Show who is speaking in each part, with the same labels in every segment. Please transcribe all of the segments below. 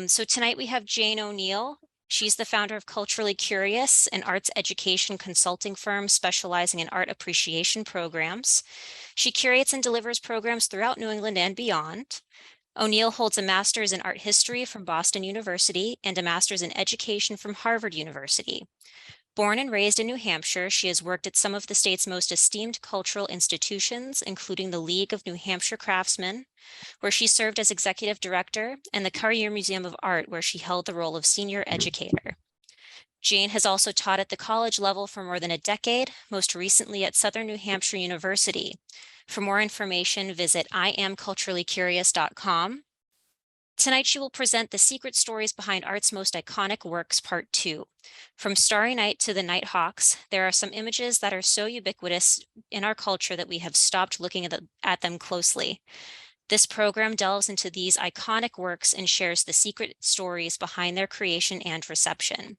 Speaker 1: So tonight we have Jane Oneail. She's the founder of Culturally Curious, an arts education consulting firm specializing in art appreciation programs. She curates and delivers programs throughout New England and beyond. O'Neill holds a master's in art history from Boston University and a master's in education from Harvard University. Born and raised in New Hampshire, she has worked at some of the state's most esteemed cultural institutions, including the League of New Hampshire Craftsmen, where she served as executive director, and the Carrier Museum of Art, where she held the role of senior educator. Jane has also taught at the college level for more than a decade, most recently at Southern New Hampshire University. For more information, visit iamculturallycurious.com. Tonight, she will present the secret stories behind art's most iconic works, Part 2. From Starry Night to the Nighthawks, there are some images that are so ubiquitous in our culture that we have stopped looking at them closely. This program delves into these iconic works and shares the secret stories behind their creation and reception.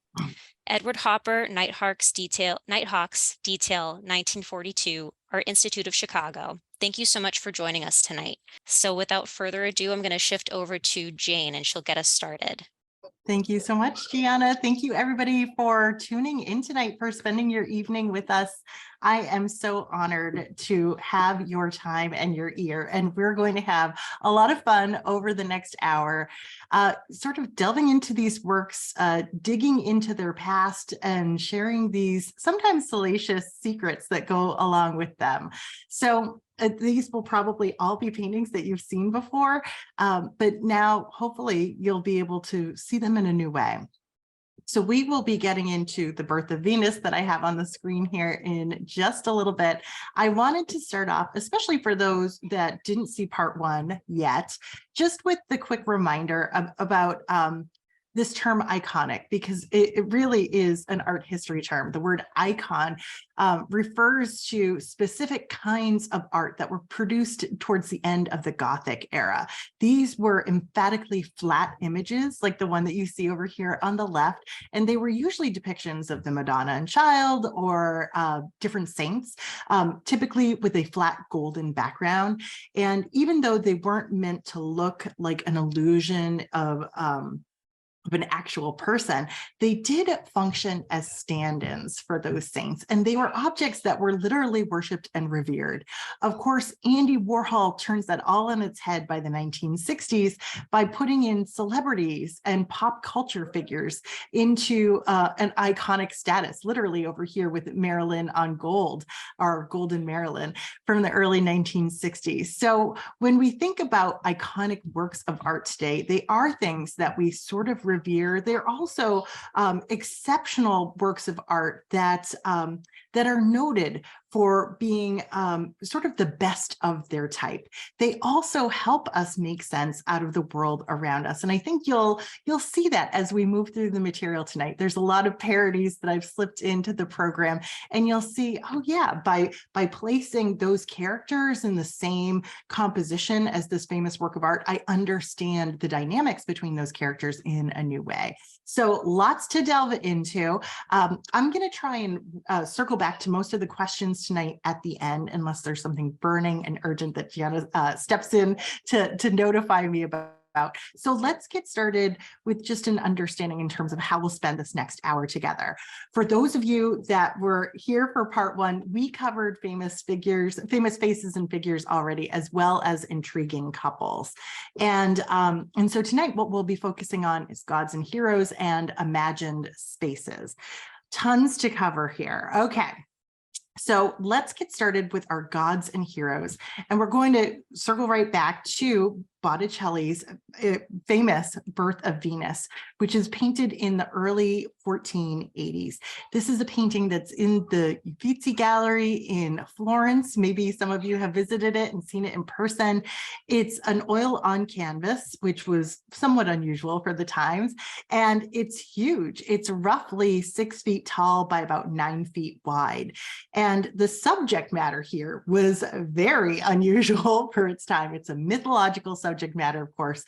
Speaker 1: Edward Hopper, Nighthawks Detail, 1942, Art Institute of Chicago. Thank you so much for joining us tonight. So without further ado, I'm going to shift over to Jane and she'll get us started.
Speaker 2: Thank you so much, Gianna. Thank you, everybody, for tuning in tonight, for spending your evening with us. I am so honored to have your time and your ear, and we're going to have a lot of fun over the next hour, sort of delving into these works, digging into their past, and sharing these sometimes salacious secrets that go along with them. So these will probably all be paintings that you've seen before, but now hopefully you'll be able to see them in a new way. So we will be getting into the birth of Venus that I have on the screen here in just a little bit. I wanted to start off, especially for those that didn't see part 1 yet, just with the quick reminder about this term iconic, because it really is an art history term. The word icon refers to specific kinds of art that were produced towards the end of the Gothic era. These were emphatically flat images, like the one that you see over here on the left, and they were usually depictions of the Madonna and Child or different saints, typically with a flat golden background. And even though they weren't meant to look like an illusion of an actual person, they did function as stand-ins for those saints, and they were objects that were literally worshipped and revered. Of course, Andy Warhol turns that all on its head by the 1960s by putting in celebrities and pop culture figures into an iconic status, literally over here with Marilyn on gold, or Golden Marilyn from the early 1960s. So when we think about iconic works of art today, they are things that we sort of revere. They're also exceptional works of art that are noted for being sort of the best of their type. They also help us make sense out of the world around us. And I think you'll see that as we move through the material tonight. There's a lot of parodies that I've slipped into the program, and you'll see, oh yeah, by placing those characters in the same composition as this famous work of art, I understand the dynamics between those characters in a new way. So lots to delve into. I'm going to try and circle back to most of the questions tonight at the end, unless there's something burning and urgent that Gianna steps in to notify me about. So let's get started with just an understanding in terms of how we'll spend this next hour together. For those of you that were here for part 1, we covered famous faces and figures already, as well as intriguing couples. And so tonight, what we'll be focusing on is gods and heroes and imagined spaces. Tons to cover here. Okay. So let's get started with our gods and heroes. And we're going to circle right back to Botticelli's famous Birth of Venus, which is painted in the early 1480s. This is a painting that's in the Uffizi Gallery in Florence. Maybe some of you have visited it and seen it in person. It's an oil on canvas, which was somewhat unusual for the times, and it's huge. It's roughly 6 feet tall by about 9 feet wide. And the subject matter here was very unusual for its time. It's a mythological subject matter, of course,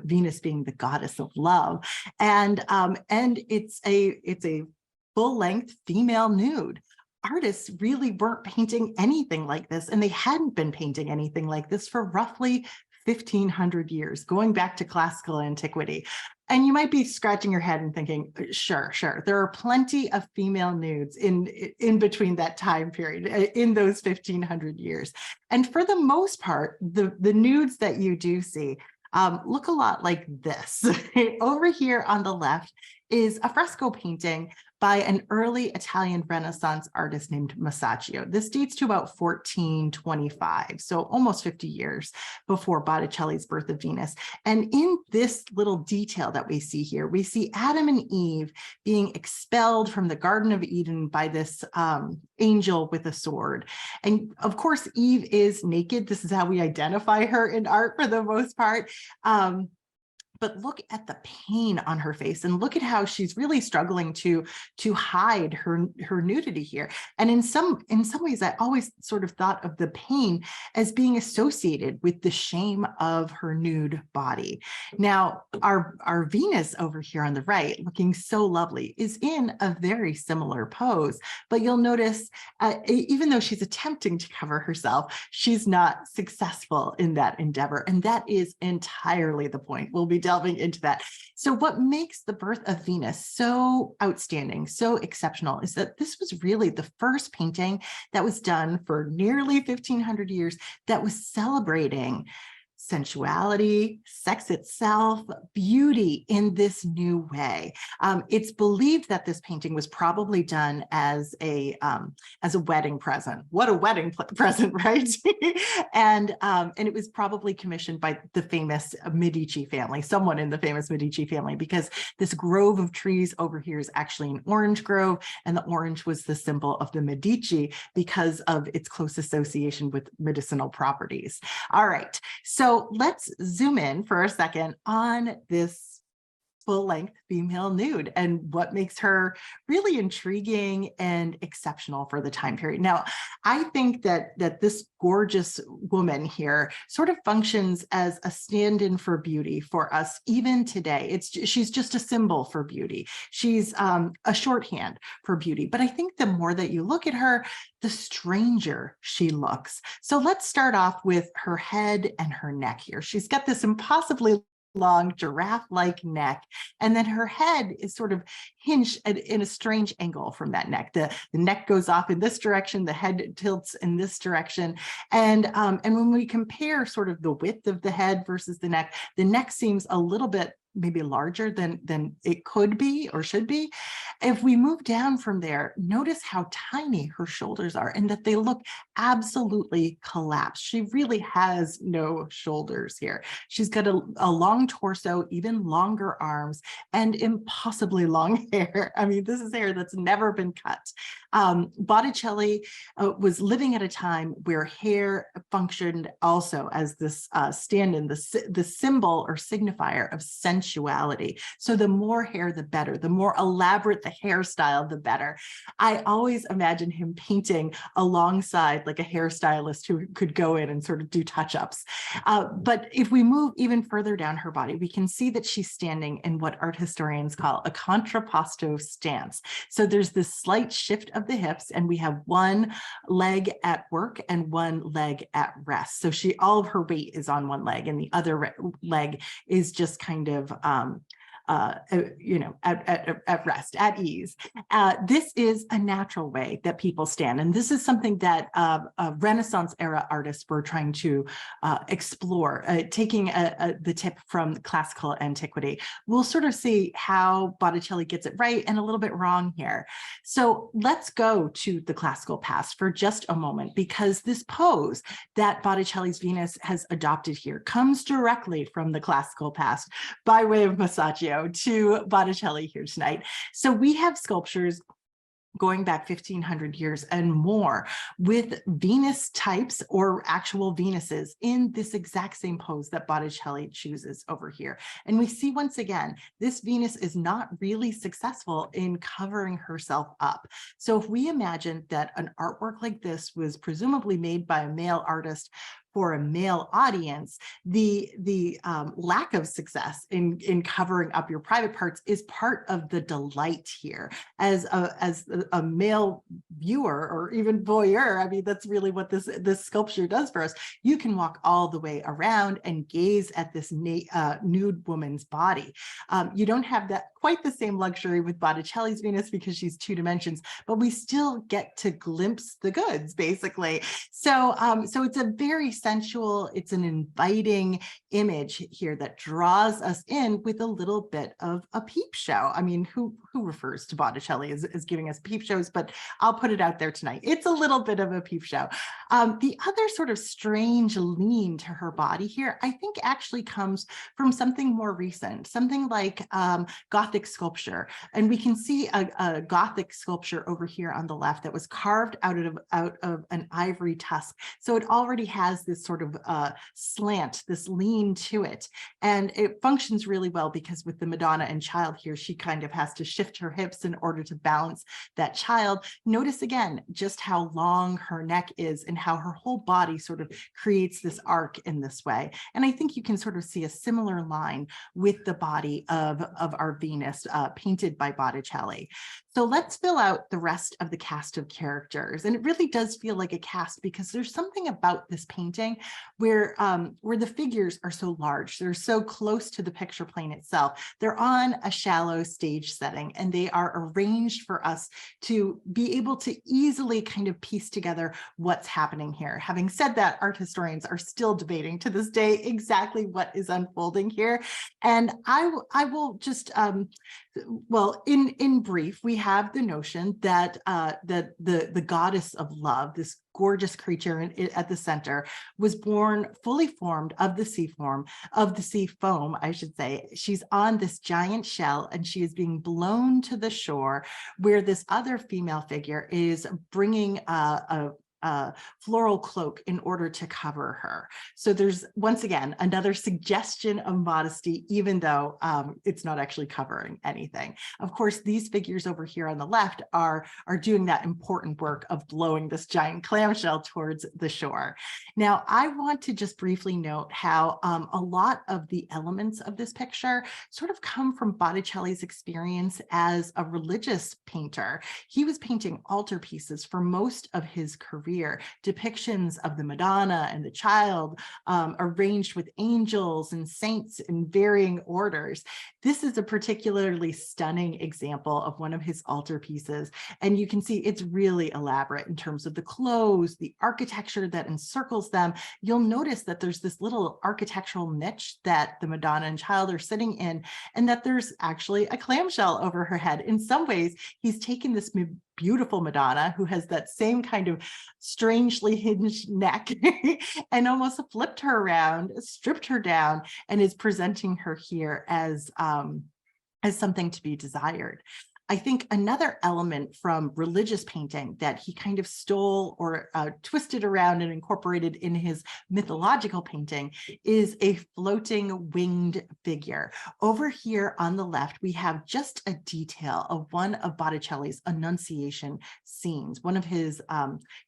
Speaker 2: Venus being the goddess of love, and it's a full-length female nude. Artists really weren't painting anything like this, and they hadn't been painting anything like this for roughly 1,500 years, going back to classical antiquity. And you might be scratching your head and thinking, sure, there are plenty of female nudes in between that time period, in those 1,500 years. And for the most part, the nudes that you do see look a lot like this. Over here on the left is a fresco painting by an early Italian Renaissance artist named Masaccio. This dates to about 1425, so almost 50 years before Botticelli's Birth of Venus. And in this little detail that we see here, we see Adam and Eve being expelled from the Garden of Eden by this angel with a sword. And of course, Eve is naked. This is how we identify her in art for the most part. But look at the pain on her face, and look at how she's really struggling to hide her nudity here. And in some ways, I always sort of thought of the pain as being associated with the shame of her nude body. Now, our Venus over here on the right, looking so lovely, is in a very similar pose. But you'll notice, even though she's attempting to cover herself, she's not successful in that endeavor. And that is entirely the point. We'll be delving into that. So what makes the Birth of Venus so outstanding, so exceptional, is that this was really the first painting that was done for nearly 1,500 years that was celebrating sensuality, sex itself, beauty in this new way. It's believed that this painting was probably done as a wedding present. What a wedding present, right? And it was probably commissioned by the famous Medici family, someone in the famous Medici family, because this grove of trees over here is actually an orange grove, and the orange was the symbol of the Medici because of its close association with medicinal properties. All right, so let's zoom in for a second on this full-length female nude and what makes her really intriguing and exceptional for the time period. Now, I think that this gorgeous woman here sort of functions as a stand-in for beauty for us even today. She's just a symbol for beauty. She's a shorthand for beauty. But I think the more that you look at her, the stranger she looks. So let's start off with her head and her neck here. She's got this impossibly long giraffe-like neck, and then her head is sort of hinged in a strange angle from that neck. The neck goes off in this direction, the head tilts in this direction, and when we compare sort of the width of the head versus the neck seems a little bit maybe larger than it could be or should be. If we move down from there, notice how tiny her shoulders are and that they look absolutely collapsed. She really has no shoulders here. She's got a long torso, even longer arms, and impossibly long hair. I mean, this is hair that's never been cut. Botticelli was living at a time where hair functioned also as this stand-in, the symbol or signifier of sensuality. So the more hair, the better. The more elaborate the hairstyle, the better. I always imagine him painting alongside like a hairstylist who could go in and sort of do touch-ups. But if we move even further down her body, we can see that she's standing in what art historians call a contrapposto stance. So there's this slight shift of the hips, and we have one leg at work and one leg at rest. So all of her weight is on one leg, and the other leg is just kind of at rest, at ease. This is a natural way that people stand. And this is something that Renaissance era artists were trying to explore, taking the tip from classical antiquity. We'll sort of see how Botticelli gets it right and a little bit wrong here. So let's go to the classical past for just a moment, because this pose that Botticelli's Venus has adopted here comes directly from the classical past by way of Masaccio to Botticelli here tonight. So we have sculptures going back 1,500 years and more with Venus types or actual Venuses in this exact same pose that Botticelli chooses over here. And we see once again, this Venus is not really successful in covering herself up. So if we imagine that an artwork like this was presumably made by a male artist for a male audience, the lack of success in covering up your private parts is part of the delight here. As a male viewer or even voyeur, I mean, that's really what this sculpture does for us. You can walk all the way around and gaze at this nude woman's body. You don't have that quite the same luxury with Botticelli's Venus because she's two dimensions, but we still get to glimpse the goods, basically. So it's a very sensual, it's an inviting image here that draws us in with a little bit of a peep show. I mean, who refers to Botticelli as giving us peep shows, but I'll put it out there tonight. It's a little bit of a peep show. The other sort of strange lean to her body here, I think actually comes from something more recent, something like Gothic sculpture. And we can see a Gothic sculpture over here on the left that was carved out of an ivory tusk. So it already has this sort of slant, this lean to it. And it functions really well because with the Madonna and child here, she kind of has to shift her hips in order to balance that child. Notice again, just how long her neck is and how her whole body sort of creates this arc in this way. And I think you can sort of see a similar line with the body of our Venus painted by Botticelli. So let's fill out the rest of the cast of characters. And it really does feel like a cast because there's something about this painting where the figures are so large. They're so close to the picture plane itself. They're on a shallow stage setting and they are arranged for us to be able to easily kind of piece together what's happening here. Having said that, art historians are still debating to this day exactly what is unfolding here. And I will just, well, in brief, we have the notion that the goddess of love, this gorgeous creature at the center, was born fully formed of the sea foam, I should say. She's on this giant shell and she is being blown to the shore where this other female figure is bringing a floral cloak in order to cover her. So there's once again another suggestion of modesty, even though it's not actually covering anything. Of course, these figures over here on the left are doing that important work of blowing this giant clamshell towards the shore. Now, I want to just briefly note how a lot of the elements of this picture sort of come from Botticelli's experience as a religious painter. He was painting altarpieces for most of his career, depictions of the Madonna and the child arranged with angels and saints in varying orders. This is a particularly stunning example of one of his altarpieces, and you can see it's really elaborate in terms of the clothes, the architecture that encircles them. You'll notice that there's this little architectural niche that the Madonna and child are sitting in, and that there's actually a clamshell over her head. In some ways, he's taken this beautiful Madonna who has that same kind of strangely hinged neck and almost flipped her around, stripped her down, and is presenting her here as something to be desired. I think another element from religious painting that he kind of stole or twisted around and incorporated in his mythological painting is a floating winged figure. Over here on the left, we have just a detail of one of Botticelli's Annunciation scenes, one of his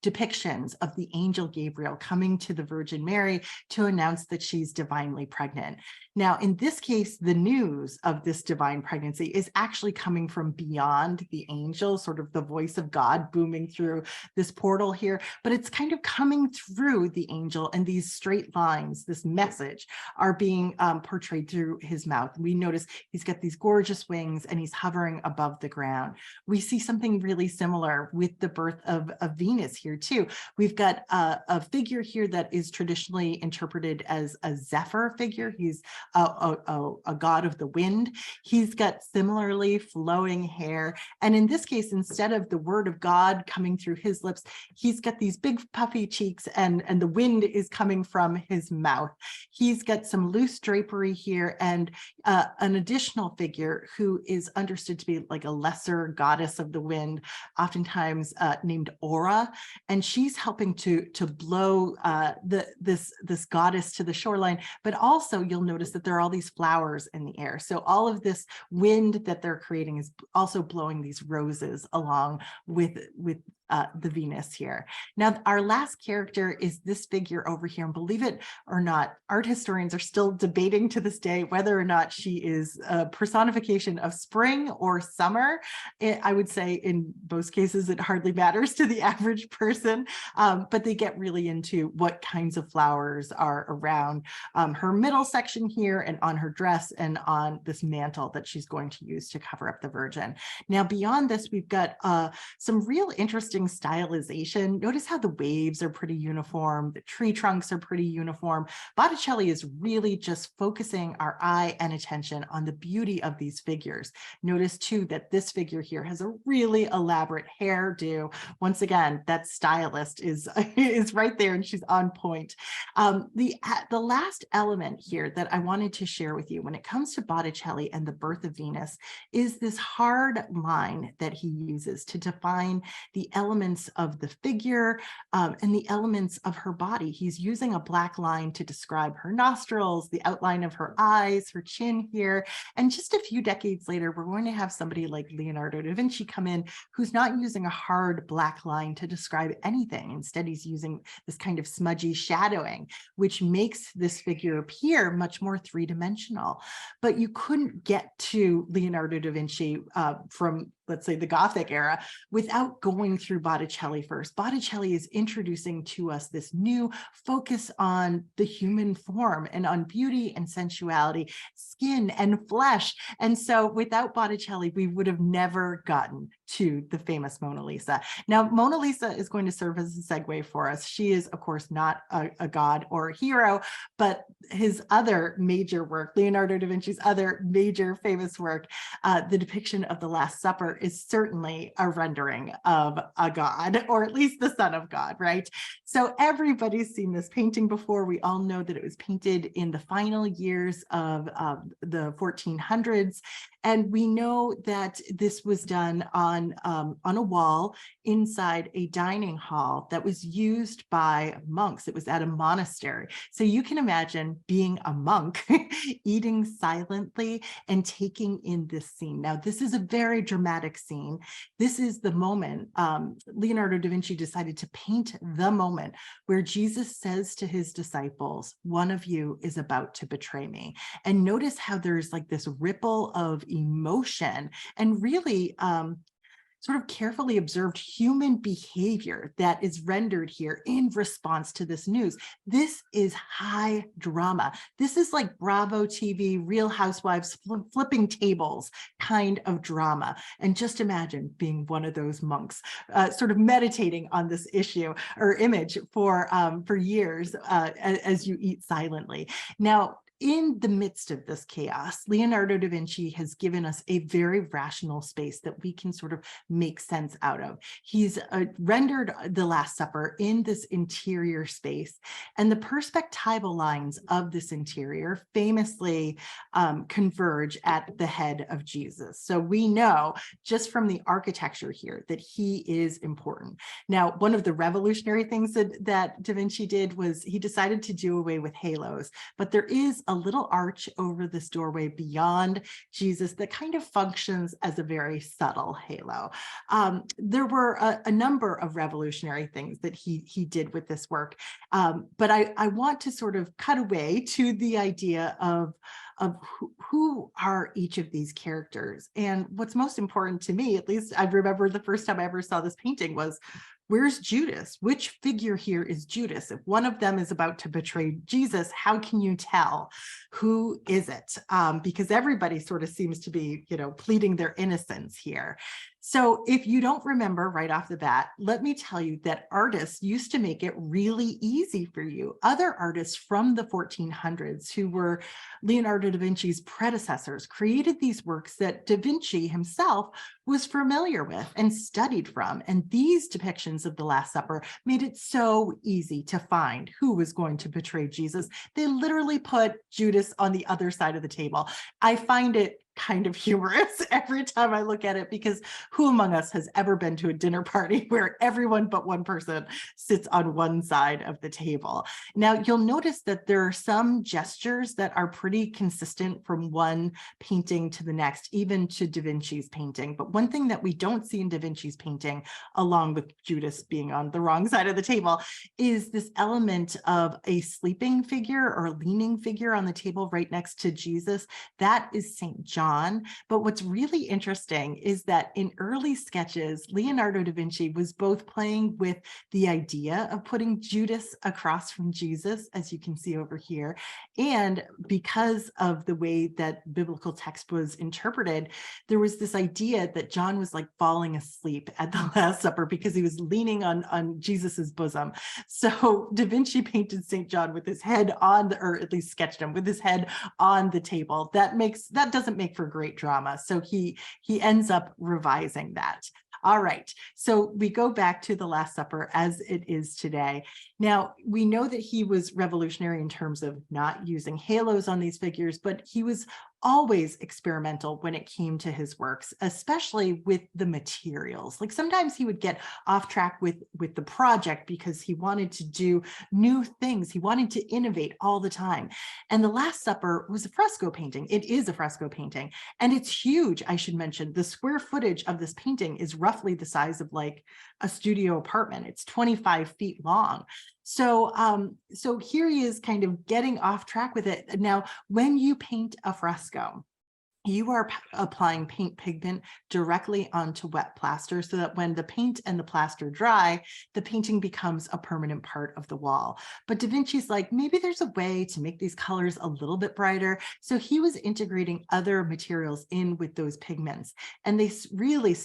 Speaker 2: depictions of the angel Gabriel coming to the Virgin Mary to announce that she's divinely pregnant. Now, in this case, the news of this divine pregnancy is actually coming from beyond the angel, sort of the voice of God booming through this portal here, but it's kind of coming through the angel, and these straight lines, this message, are being portrayed through his mouth. We notice he's got these gorgeous wings and he's hovering above the ground. We see something really similar with the birth of Venus here too. We've got a figure here that is traditionally interpreted as a zephyr figure. He's a god of the wind. He's got similarly flowing hair. And in this case, instead of the word of God coming through his lips, he's got these big puffy cheeks and the wind is coming from his mouth. He's got some loose drapery here and an additional figure who is understood to be like a lesser goddess of the wind, oftentimes named Aura. And she's helping to blow this goddess to the shoreline. But also you'll notice that there are all these flowers in the air. So all of this wind that they're creating is also blowing these roses along with the Venus here. Now, our last character is this figure over here, and believe it or not, art historians are still debating to this day whether or not she is a personification of spring or summer. I would say in most cases, it hardly matters to the average person, but they get really into what kinds of flowers are around her middle section here and on her dress and on this mantle that she's going to use to cover up the Virgin. Now, beyond this, we've got some real interesting stylization. Notice how the waves are pretty uniform. The tree trunks are pretty uniform. Botticelli is really just focusing our eye and attention on the beauty of these figures. Notice too that this figure here has a really elaborate hairdo. Once again, that stylist is right there and she's on point. The last element here that I wanted to share with you when it comes to Botticelli and the birth of Venus is this hard line that he uses to define the elements of the figure and the elements of her body. He's using a black line to describe her nostrils, the outline of her eyes, her chin here. And just a few decades later, we're going to have somebody like Leonardo da Vinci come in who's not using a hard black line to describe anything. Instead, he's using this kind of smudgy shadowing, which makes this figure appear much more three-dimensional. But you couldn't get to Leonardo da Vinci from, let's say, the Gothic era without going through Botticelli first. Botticelli is introducing to us this new focus on the human form and on beauty and sensuality, skin and flesh. And so without Botticelli, we would have never gotten to the famous Mona Lisa. Now, Mona Lisa is going to serve as a segue for us. She is, of course, not a god or a hero, but his other major work, Leonardo da Vinci's other major famous work, the depiction of the Last Supper, is certainly a rendering of a god, or at least the son of God, right? So everybody's seen this painting before. We all know that it was painted in the final years of the 1400s. And we know that this was done on a wall inside a dining hall that was used by monks. It was at a monastery. So you can imagine being a monk, eating silently and taking in this scene. Now, this is a very dramatic scene. This is the moment Leonardo da Vinci decided to paint the moment where Jesus says to his disciples, "One of you is about to betray me." And notice how there's like this ripple of emotion and really sort of carefully observed human behavior that is rendered here in response to this news. This is high drama. This is like Bravo TV, Real Housewives flipping tables kind of drama. And just imagine being one of those monks, sort of meditating on this issue or image for years as you eat silently. Now, in the midst of this chaos, Leonardo da Vinci has given us a very rational space that we can sort of make sense out of. He's rendered the Last Supper in this interior space, and the perspectival lines of this interior famously converge at the head of Jesus. So we know just from the architecture here that he is important. Now, one of the revolutionary things that da Vinci did was he decided to do away with halos, but there is a little arch over this doorway beyond Jesus that kind of functions as a very subtle halo. There were a number of revolutionary things that he did with this work, but I want to sort of cut away to the idea of who are each of these characters. And what's most important to me, at least I remember the first time I ever saw this painting, was where's Judas? Which figure here is Judas? If one of them is about to betray Jesus, how can you tell who is it? Because everybody sort of seems to be, pleading their innocence here. So if you don't remember right off the bat, let me tell you that artists used to make it really easy for you. Other artists from the 1400s, who were Leonardo da Vinci's predecessors, created these works that da Vinci himself was familiar with and studied from. And these depictions of the Last Supper made it so easy to find who was going to betray Jesus. They literally put Judas on the other side of the table. I find it kind of humorous every time I look at it, because who among us has ever been to a dinner party where everyone but one person sits on one side of the table? Now, you'll notice that there are some gestures that are pretty consistent from one painting to the next, even to Da Vinci's painting. But one thing that we don't see in Da Vinci's painting, along with Judas being on the wrong side of the table, is this element of a sleeping figure or leaning figure on the table right next to Jesus. That is St. John. But what's really interesting is that in early sketches, Leonardo da Vinci was both playing with the idea of putting Judas across from Jesus, as you can see over here, and because of the way that biblical text was interpreted, there was this idea that John was like falling asleep at the Last Supper because he was leaning on Jesus's bosom. So Da Vinci painted St. John with his head on or at least sketched him with his head on the table. That doesn't make for great drama. So he ends up revising that. All right, so we go back to the Last Supper as it is today. Now, we know that he was revolutionary in terms of not using halos on these figures, but he was always experimental when it came to his works, especially with the materials. Like sometimes he would get off track with the project because he wanted to do new things. He wanted to innovate all the time. And the Last Supper was a fresco painting. It is a fresco painting, and it's huge. I should mention the square footage of this painting is roughly the size of like a studio apartment. It's 25 feet long. So, so here he is kind of getting off track with it. Now, when you paint a fresco, you are applying paint pigment directly onto wet plaster so that when the paint and the plaster dry, the painting becomes a permanent part of the wall. But Da Vinci's like, maybe there's a way to make these colors a little bit brighter. So he was integrating other materials in with those pigments. And they really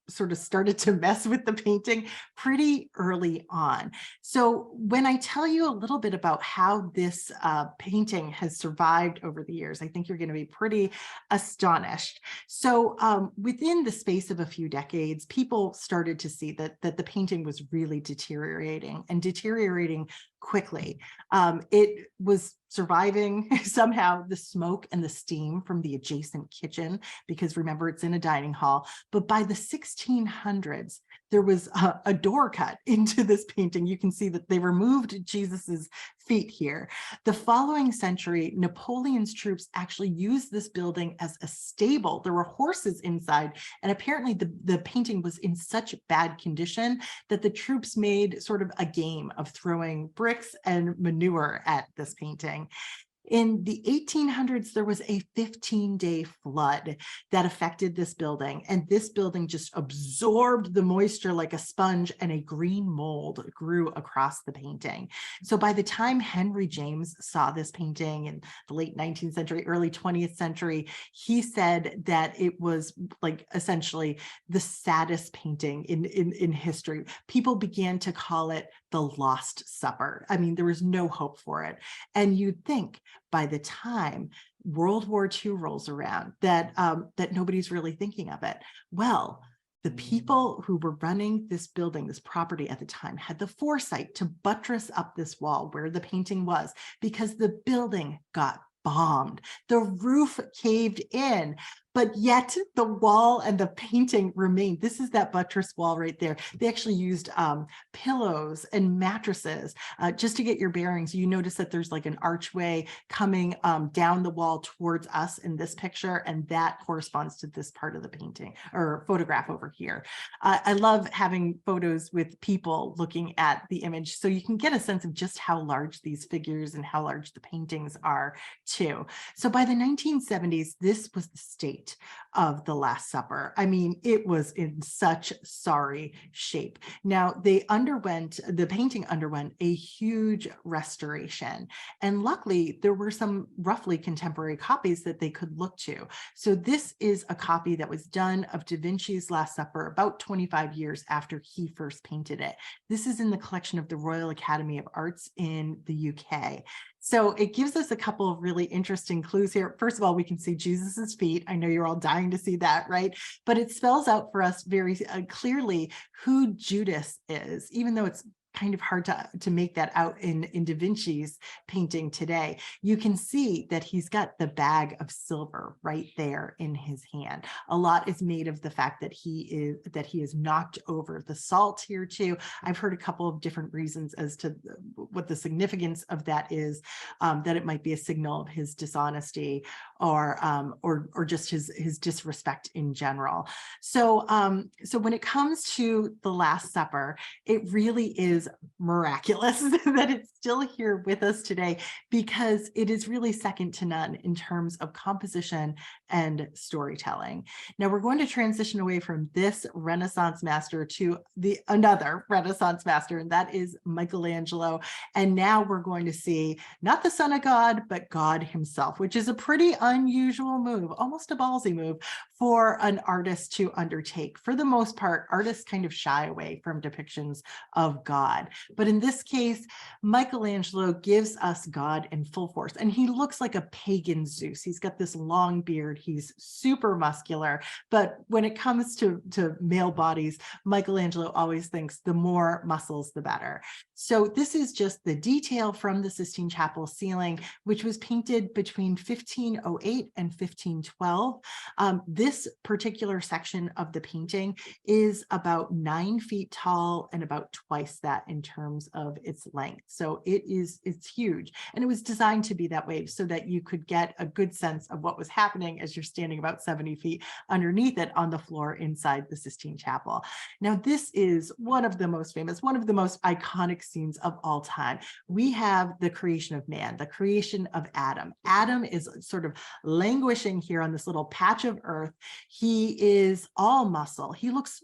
Speaker 2: sort of started to mess with the painting pretty early on. So when I tell you a little bit about how this painting has survived over the years, I think you're going to be pretty astonished. So within the space of a few decades, people started to see that the painting was really deteriorating and deteriorating quickly. It was surviving somehow the smoke and the steam from the adjacent kitchen, because remember, it's in a dining hall. But by the 1600s, there was a door cut into this painting. You can see that they removed Jesus's feet here. The following century, Napoleon's troops actually used this building as a stable. There were horses inside, and apparently the painting was in such bad condition that the troops made sort of a game of throwing bricks and manure at this painting. In the 1800s, there was a 15-day flood that affected this building, and this building just absorbed the moisture like a sponge, and a green mold grew across the painting. So by the time Henry James saw this painting in the late 19th century, early 20th century, he said that it was like essentially the saddest painting in history. People began to call it the Lost Supper. I mean, there was no hope for it. And you'd think by the time World War II rolls around that nobody's really thinking of it. Well, the people who were running this building, this property at the time, had the foresight to buttress up this wall where the painting was, because the building got bombed. The roof caved in, but yet the wall and the painting remained. This is that buttress wall right there. They actually used pillows and mattresses. Just to get your bearings, you notice that there's like an archway coming down the wall towards us in this picture, and that corresponds to this part of the painting or photograph over here. I love having photos with people looking at the image so you can get a sense of just how large these figures and how large the paintings are too. So by the 1970s, this was the state of the Last Supper. I mean, it was in such sorry shape. Now, the painting underwent a huge restoration. And luckily, there were some roughly contemporary copies that they could look to. So this is a copy that was done of Da Vinci's Last Supper about 25 years after he first painted it. This is in the collection of the Royal Academy of Arts in the UK. So it gives us a couple of really interesting clues here. First of all, we can see Jesus's feet. I know you're all dying to see that, right? But it spells out for us very clearly who Judas is, even though it's kind of hard to make that out in Da Vinci's painting today. You can see that he's got the bag of silver right there in his hand. A lot is made of the fact that he is knocked over the salt here too. I've heard a couple of different reasons as to what the significance of that is, that it might be a signal of his dishonesty or just his disrespect in general. So when it comes to the Last Supper, it really is miraculous that it's still here with us today, because it is really second to none in terms of composition and storytelling. Now we're going to transition away from this Renaissance master to another Renaissance master, and that is Michelangelo. And now we're going to see not the Son of God, but God himself, which is a pretty unusual move, almost a ballsy move for an artist to undertake. For the most part, artists kind of shy away from depictions of God. But in this case, Michelangelo gives us God in full force, and he looks like a pagan Zeus. He's got this long beard. He's super muscular. But when it comes to male bodies, Michelangelo always thinks the more muscles, the better. So this is just the detail from the Sistine Chapel ceiling, which was painted between 1508 and 1512. This particular section of the painting is about 9 feet tall and about twice that in terms of its length. So it's huge. And it was designed to be that way so that you could get a good sense of what was happening as you're standing about 70 feet underneath it on the floor inside the Sistine Chapel. Now, this is one of the most famous, one of the most iconic scenes of all time. We have the creation of man, the creation of Adam. Adam is sort of languishing here on this little patch of earth. He is all muscle. He looks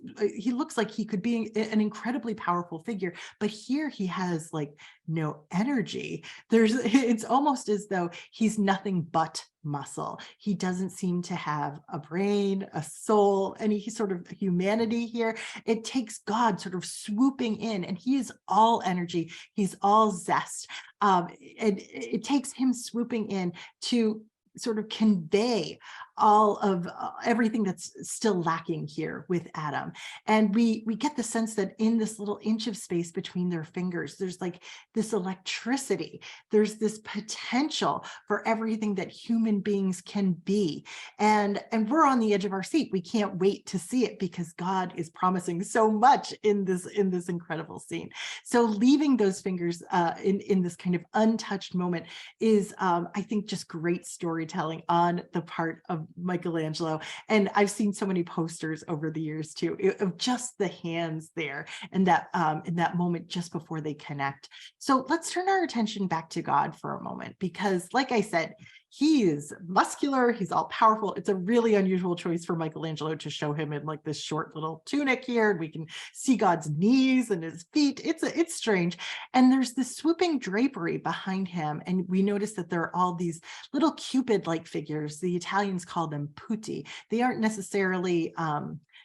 Speaker 2: like he could be an incredibly powerful figure, but here he has like no energy. It's almost as though he's nothing but muscle. He doesn't seem to have a brain, a soul, any sort of humanity here. It takes God sort of swooping in, and he is all energy. He's all zest. And it takes him swooping in to sort of convey all of everything that's still lacking here with Adam. And we get the sense that in this little inch of space between their fingers, there's like this electricity. There's this potential for everything that human beings can be. And we're on the edge of our seat. We can't wait to see it because God is promising so much in this incredible scene. So leaving those fingers in this kind of untouched moment is, I think, just great storytelling on the part of Michelangelo. And I've seen so many posters over the years too, of just the hands there and that in that moment just before they connect. So let's turn our attention back to God for a moment, because like I said, he is muscular, he's all powerful. It's a really unusual choice for Michelangelo to show him in like this short little tunic here. And we can see God's knees and his feet. It's strange. And there's this swooping drapery behind him. And we notice that there are all these little Cupid-like figures. The Italians call them putti. They aren't necessarily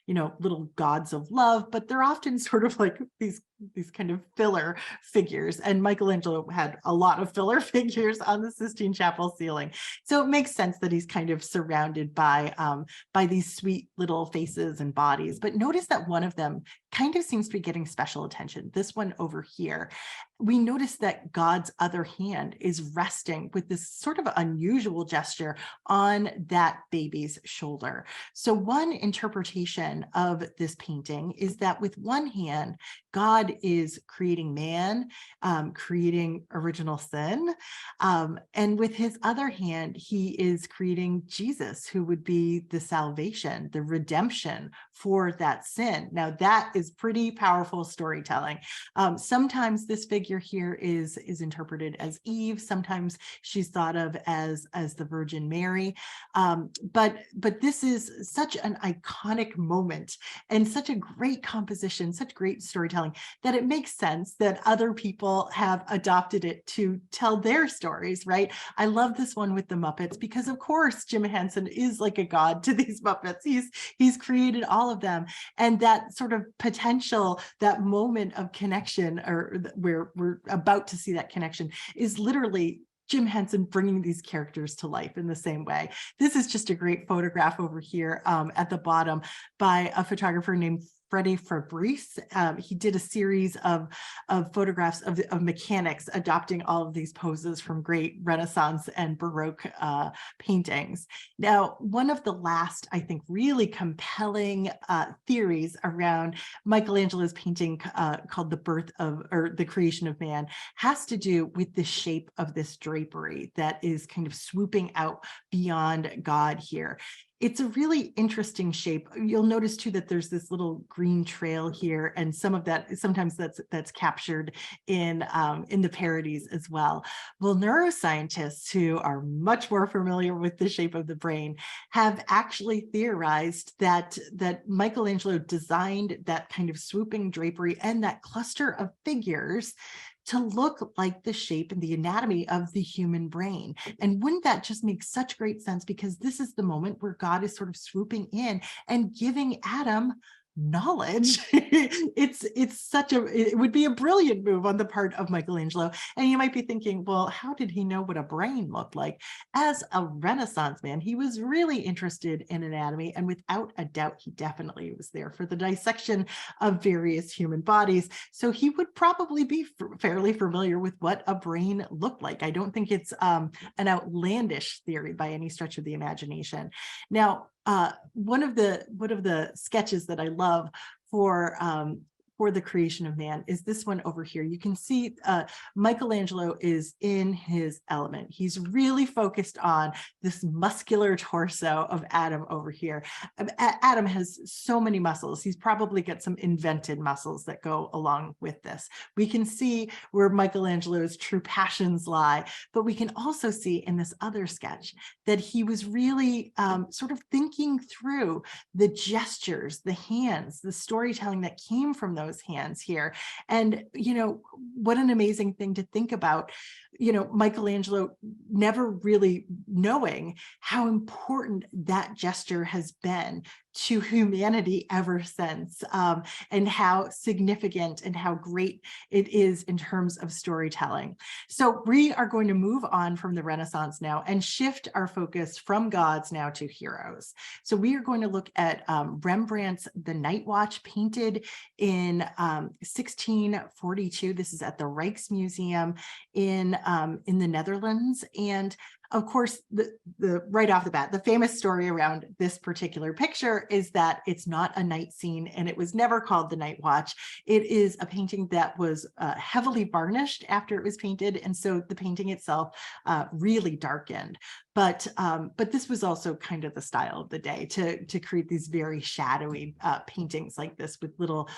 Speaker 2: little gods of love, but they're often sort of like these kind of filler figures. And Michelangelo had a lot of filler figures on the Sistine Chapel ceiling. So it makes sense that he's kind of surrounded by these sweet little faces and bodies. But notice that one of them kind of seems to be getting special attention. This one over here. We notice that God's other hand is resting with this sort of unusual gesture on that baby's shoulder. So one interpretation of this painting is that with one hand, God is creating man, creating original sin. And with his other hand, he is creating Jesus, who would be the salvation, the redemption for that sin. Now, that is pretty powerful storytelling. Sometimes this figure here is interpreted as Eve. Sometimes she's thought of as the Virgin Mary. But this is such an iconic moment and such a great composition, such great storytelling, that it makes sense that other people have adopted it to tell their stories, right? I love this one with the Muppets because, of course, Jim Henson is like a god to these Muppets. He's created all of them. And that sort of potential, that moment of connection, or where we're about to see that connection, is literally Jim Henson bringing these characters to life in the same way. This is just a great photograph over here at the bottom by a photographer named Freddie Fabrice. He did a series of photographs of mechanics adopting all of these poses from great Renaissance and Baroque paintings. Now, one of the last, I think, really compelling theories around Michelangelo's painting called The Birth of, or The Creation of Man, has to do with the shape of this drapery that is kind of swooping out beyond God here. It's a really interesting shape. You'll notice too that there's this little green trail here, and some of that sometimes that's captured in the parodies as well. Well, neuroscientists who are much more familiar with the shape of the brain have actually theorized that Michelangelo designed that kind of swooping drapery and that cluster of figures to look like the shape and the anatomy of the human brain. And wouldn't that just make such great sense? Because this is the moment where God is sort of swooping in and giving Adam knowledge. It would be a brilliant move on the part of Michelangelo. And you might be thinking, well, how did he know what a brain looked like? As a Renaissance man, he was really interested in anatomy, and without a doubt, he definitely was there for the dissection of various human bodies. So he would probably be fairly familiar with what a brain looked like. I don't think it's an outlandish theory by any stretch of the imagination. Now, one of the sketches that I love for the creation of man is this one over here. You can see Michelangelo is in his element. He's really focused on this muscular torso of Adam over here. Adam has so many muscles. He's probably got some invented muscles that go along with this. We can see where Michelangelo's true passions lie, but we can also see in this other sketch that he was really sort of thinking through the gestures, the hands, the storytelling that came from those hands here. And, what an amazing thing to think about, Michelangelo never really knowing how important that gesture has been to humanity ever since, and how significant and how great it is in terms of storytelling. So we are going to move on from the Renaissance now and shift our focus from gods now to heroes. So we are going to look at Rembrandt's The Night Watch, painted in 1642. This is at the Rijksmuseum in the Netherlands. And of course, the right off the bat, the famous story around this particular picture is that it's not a night scene, and it was never called The Night Watch. It is a painting that was heavily varnished after it was painted, and so the painting itself really darkened. But this was also kind of the style of the day to create these very shadowy paintings like this with little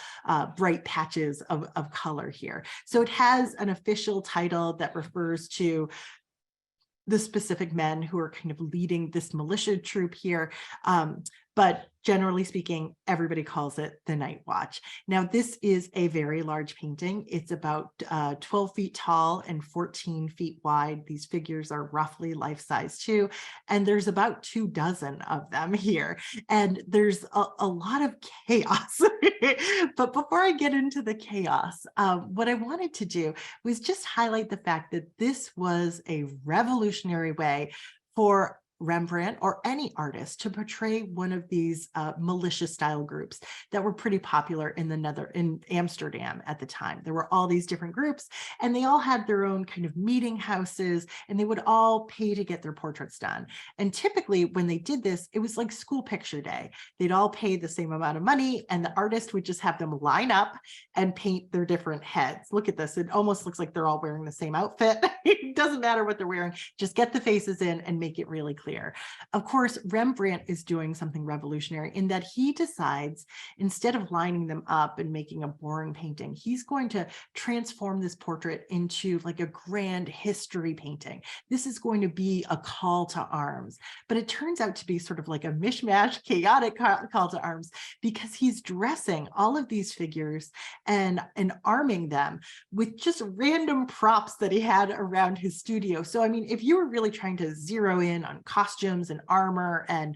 Speaker 2: bright patches of color here. So it has an official title that refers to the specific men who are kind of leading this militia troop here. But generally speaking, everybody calls it The Night Watch. Now, this is a very large painting. It's about 12 feet tall and 14 feet wide. These figures are roughly life-size too, and there's about 24 of them here. And there's a lot of chaos. But before I get into the chaos, what I wanted to do was just highlight the fact that this was a revolutionary way for Rembrandt or any artist to portray one of these militia style groups that were pretty popular in Amsterdam at the time. There were all these different groups, and they all had their own kind of meeting houses, and they would all pay to get their portraits done. And typically when they did this, it was like school picture day. They'd all pay the same amount of money, and the artist would just have them line up and paint their different heads. Look at this. It almost looks like they're all wearing the same outfit. It doesn't matter what they're wearing. Just get the faces in and make it really clear. Of course, Rembrandt is doing something revolutionary in that he decides, instead of lining them up and making a boring painting, he's going to transform this portrait into like a grand history painting. This is going to be a call to arms, but it turns out to be sort of like a mishmash, chaotic call to arms, because he's dressing all of these figures and arming them with just random props that he had around his studio. So, I mean, if you were really trying to zero in on costumes and armor and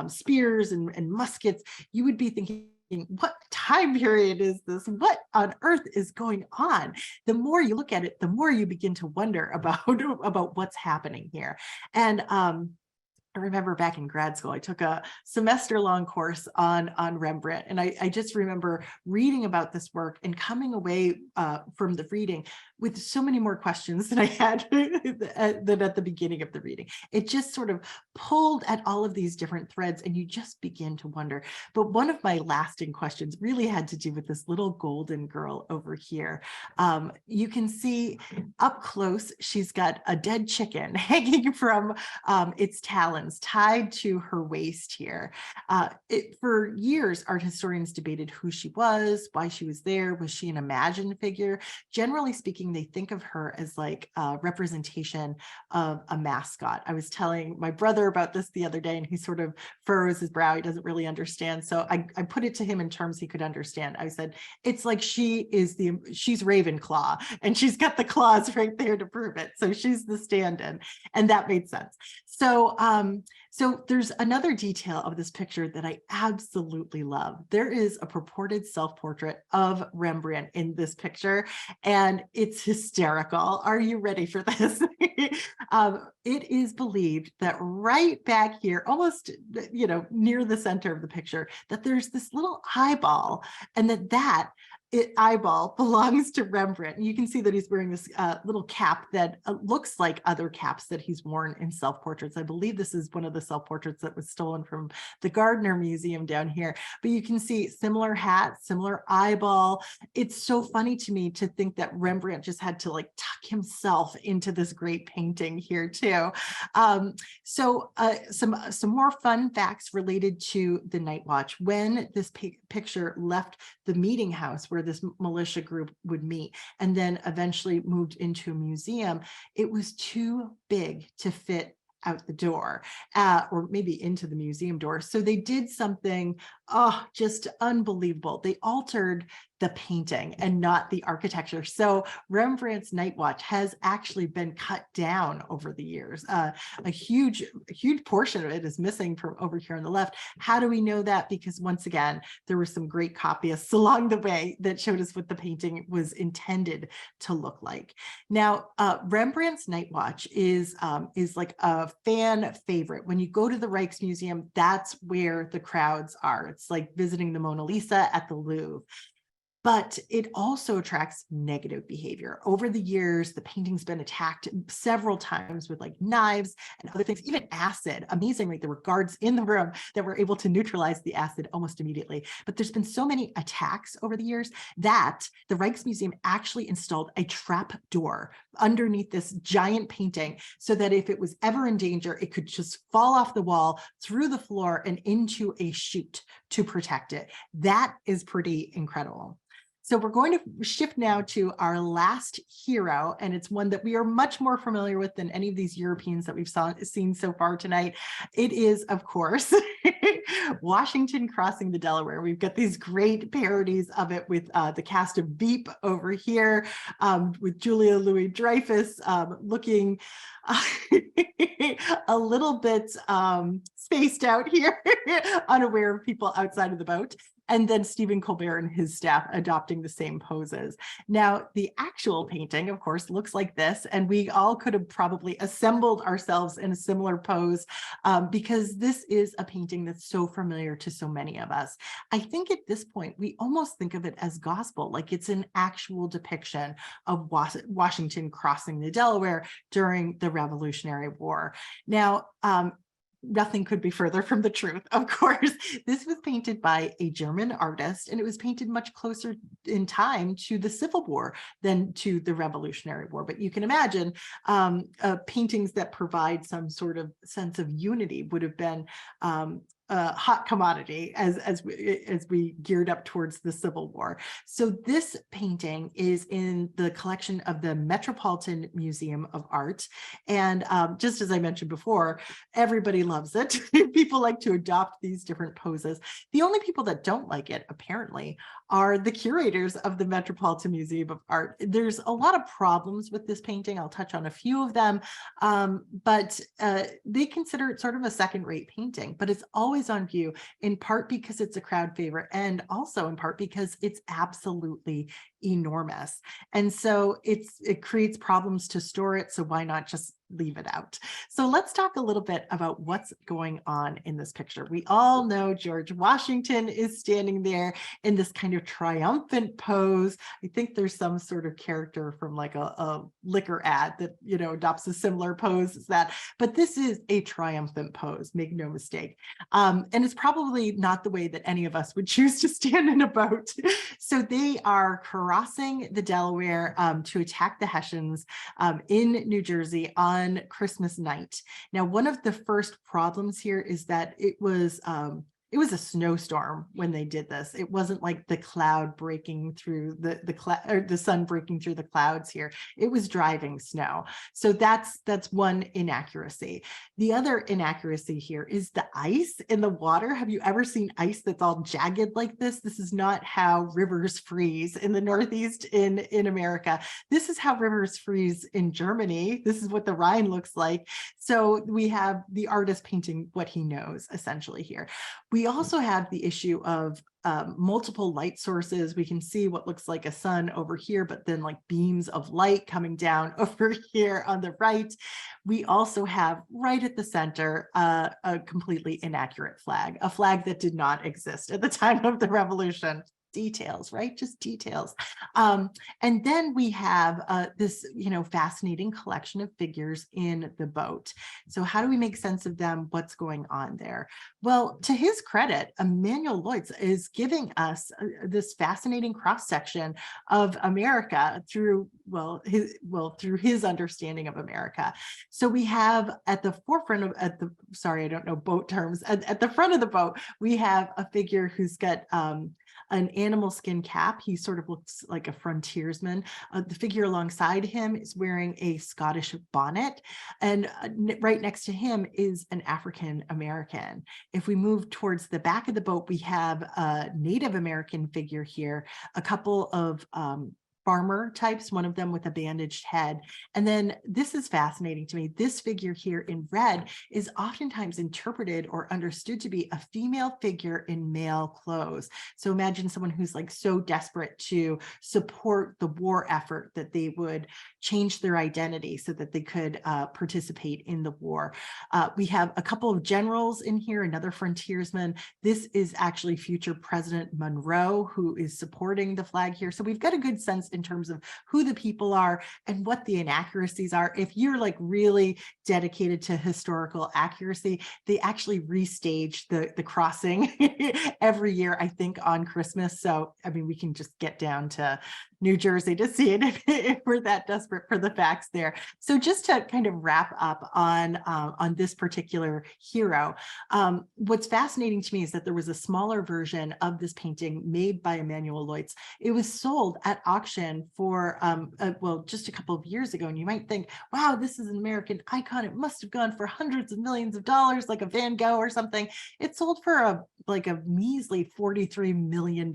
Speaker 2: spears and muskets, you would be thinking, what time period is this? What on earth is going on? The more you look at it, the more you begin to wonder about what's happening here. And I remember back in grad school, I took a semester-long course on Rembrandt, and I just remember reading about this work and coming away from the reading with so many more questions than I had than at the beginning of the reading. It just sort of pulled at all of these different threads, and you just begin to wonder. But one of my lasting questions really had to do with this little golden girl over here. You can see up close, she's got a dead chicken hanging from its talons tied to her waist here. For years, art historians debated who she was, why she was there. Was she an imagined figure? Generally speaking, they think of her as like a representation of a mascot. I was telling my brother about this the other day, and he sort of furrows his brow. He doesn't really understand. So I put it to him in terms he could understand. I said, it's like she's Ravenclaw, and she's got the claws right there to prove it. So she's the stand-in, and that made sense. So there's another detail of this picture that I absolutely love. There is a purported self-portrait of Rembrandt in this picture, and it's hysterical. Are you ready for this? It is believed that right back here, almost, near the center of the picture, that there's this little eyeball, and that eyeball belongs to Rembrandt. You can see that he's wearing this little cap that looks like other caps that he's worn in self-portraits. I believe this is one of the self-portraits that was stolen from the Gardner Museum down here. But you can see similar hat, similar eyeball. It's so funny to me to think that Rembrandt just had to like tuck himself into this great painting here too. Some more fun facts related to the Night Watch. When this picture left the meeting house where this militia group would meet and then eventually moved into a museum, it was too big to fit out the door or maybe into the museum door. So they did something, just unbelievable. They altered the painting and not the architecture. So Rembrandt's Night Watch has actually been cut down over the years. A huge portion of it is missing from over here on the left. How do we know that? Because once again, there were some great copyists along the way that showed us what the painting was intended to look like. Now, Rembrandt's Night Watch is like a fan favorite. When you go to the Rijksmuseum, that's where the crowds are. It's like visiting the Mona Lisa at the Louvre. But it also attracts negative behavior. Over the years, the painting's been attacked several times with like knives and other things, even acid. Amazingly, there were guards in the room that were able to neutralize the acid almost immediately. But there's been so many attacks over the years that the Rijksmuseum actually installed a trap door underneath this giant painting so that if it was ever in danger, it could just fall off the wall, through the floor, and into a chute to protect it. That is pretty incredible. So we're going to shift now to our last hero, and it's one that we are much more familiar with than any of these Europeans that we've seen so far tonight. It is, of course, Washington crossing the Delaware. We've got these great parodies of it with the cast of Veep over here, with Julia Louis-Dreyfus looking a little bit spaced out here, unaware of people outside of the boat. And then Stephen Colbert and his staff adopting the same poses. Now, the actual painting, of course, looks like this, and we all could have probably assembled ourselves in a similar pose because this is a painting that's so familiar to so many of us. I think at this point, we almost think of it as gospel, like it's an actual depiction of Washington crossing the Delaware during the Revolutionary War. Now, nothing could be further from the truth. Of course, this was painted by a German artist, and it was painted much closer in time to the Civil War than to the Revolutionary War. But you can imagine paintings that provide some sort of sense of unity would have been a hot commodity as we geared up towards the Civil War. So this painting is in the collection of the Metropolitan Museum of Art. And just as I mentioned before, everybody loves it. People like to adopt these different poses. The only people that don't like it, apparently, are the curators of the Metropolitan Museum of Art. There's a lot of problems with this painting. I'll touch on a few of them, but they consider it sort of a second-rate painting, but it's always on view, in part because it's a crowd favorite and also in part because it's absolutely enormous. And so it creates problems to store it. So why not just leave it out? So let's talk a little bit about what's going on in this picture. We all know George Washington is standing there in this kind of triumphant pose. I think there's some sort of character from like a liquor ad that, you know, adopts a similar pose as that. But this is a triumphant pose, make no mistake. And it's probably not the way that any of us would choose to stand in a boat. So they are crossing the Delaware to attack the Hessians in New Jersey on Christmas night. Now, one of the first problems here is that it was a snowstorm when they did this. It wasn't like the cloud breaking through the cloud or the sun breaking through the clouds here. It was driving snow. So that's one inaccuracy. The other inaccuracy here is the ice in the water. Have you ever seen ice that's all jagged like this? This is not how rivers freeze in the Northeast in America. This is how rivers freeze in Germany. This is what the Rhine looks like. So we have the artist painting what he knows essentially here. We also have the issue of multiple light sources. We can see what looks like a sun over here, but then like beams of light coming down over here on the right. We also have right at the center a completely inaccurate flag, a flag that did not exist at the time of the revolution. Details, right? Just details. And then we have this, you know, fascinating collection of figures in the boat. So how do we make sense of them? What's going on there? Well, to his credit, Emanuel Leutz is giving us this fascinating cross section of America through through his understanding of America. So we have at the forefront of sorry, I don't know boat terms. At the front of the boat, we have a figure who's got an animal skin cap. He sort of looks like a frontiersman. The figure alongside him is wearing a Scottish bonnet. And right next to him is an African American. If we move towards the back of the boat, we have a Native American figure here, a couple of farmer types, one of them with a bandaged head. And then this is fascinating to me. This figure here in red is oftentimes interpreted or understood to be a female figure in male clothes. So imagine someone who's like so desperate to support the war effort that they would change their identity so that they could participate in the war. We have a couple of generals in here, another frontiersman. This is actually future President Monroe who is supporting the flag here. So we've got a good sense in terms of who the people are and what the inaccuracies are. If you're like really dedicated to historical accuracy, they actually restage the crossing every year, I think, on Christmas. So, I mean, we can just get down to New Jersey to see it if we're that desperate for the facts there. So just to kind of wrap up on this particular hero, what's fascinating to me is that there was a smaller version of this painting made by Emanuel Leutz. It was sold at auction for, well, just a couple of years ago. And you might think, wow, this is an American icon. It must have gone for hundreds of millions of dollars, like a Van Gogh or something. It sold for a measly $43 million.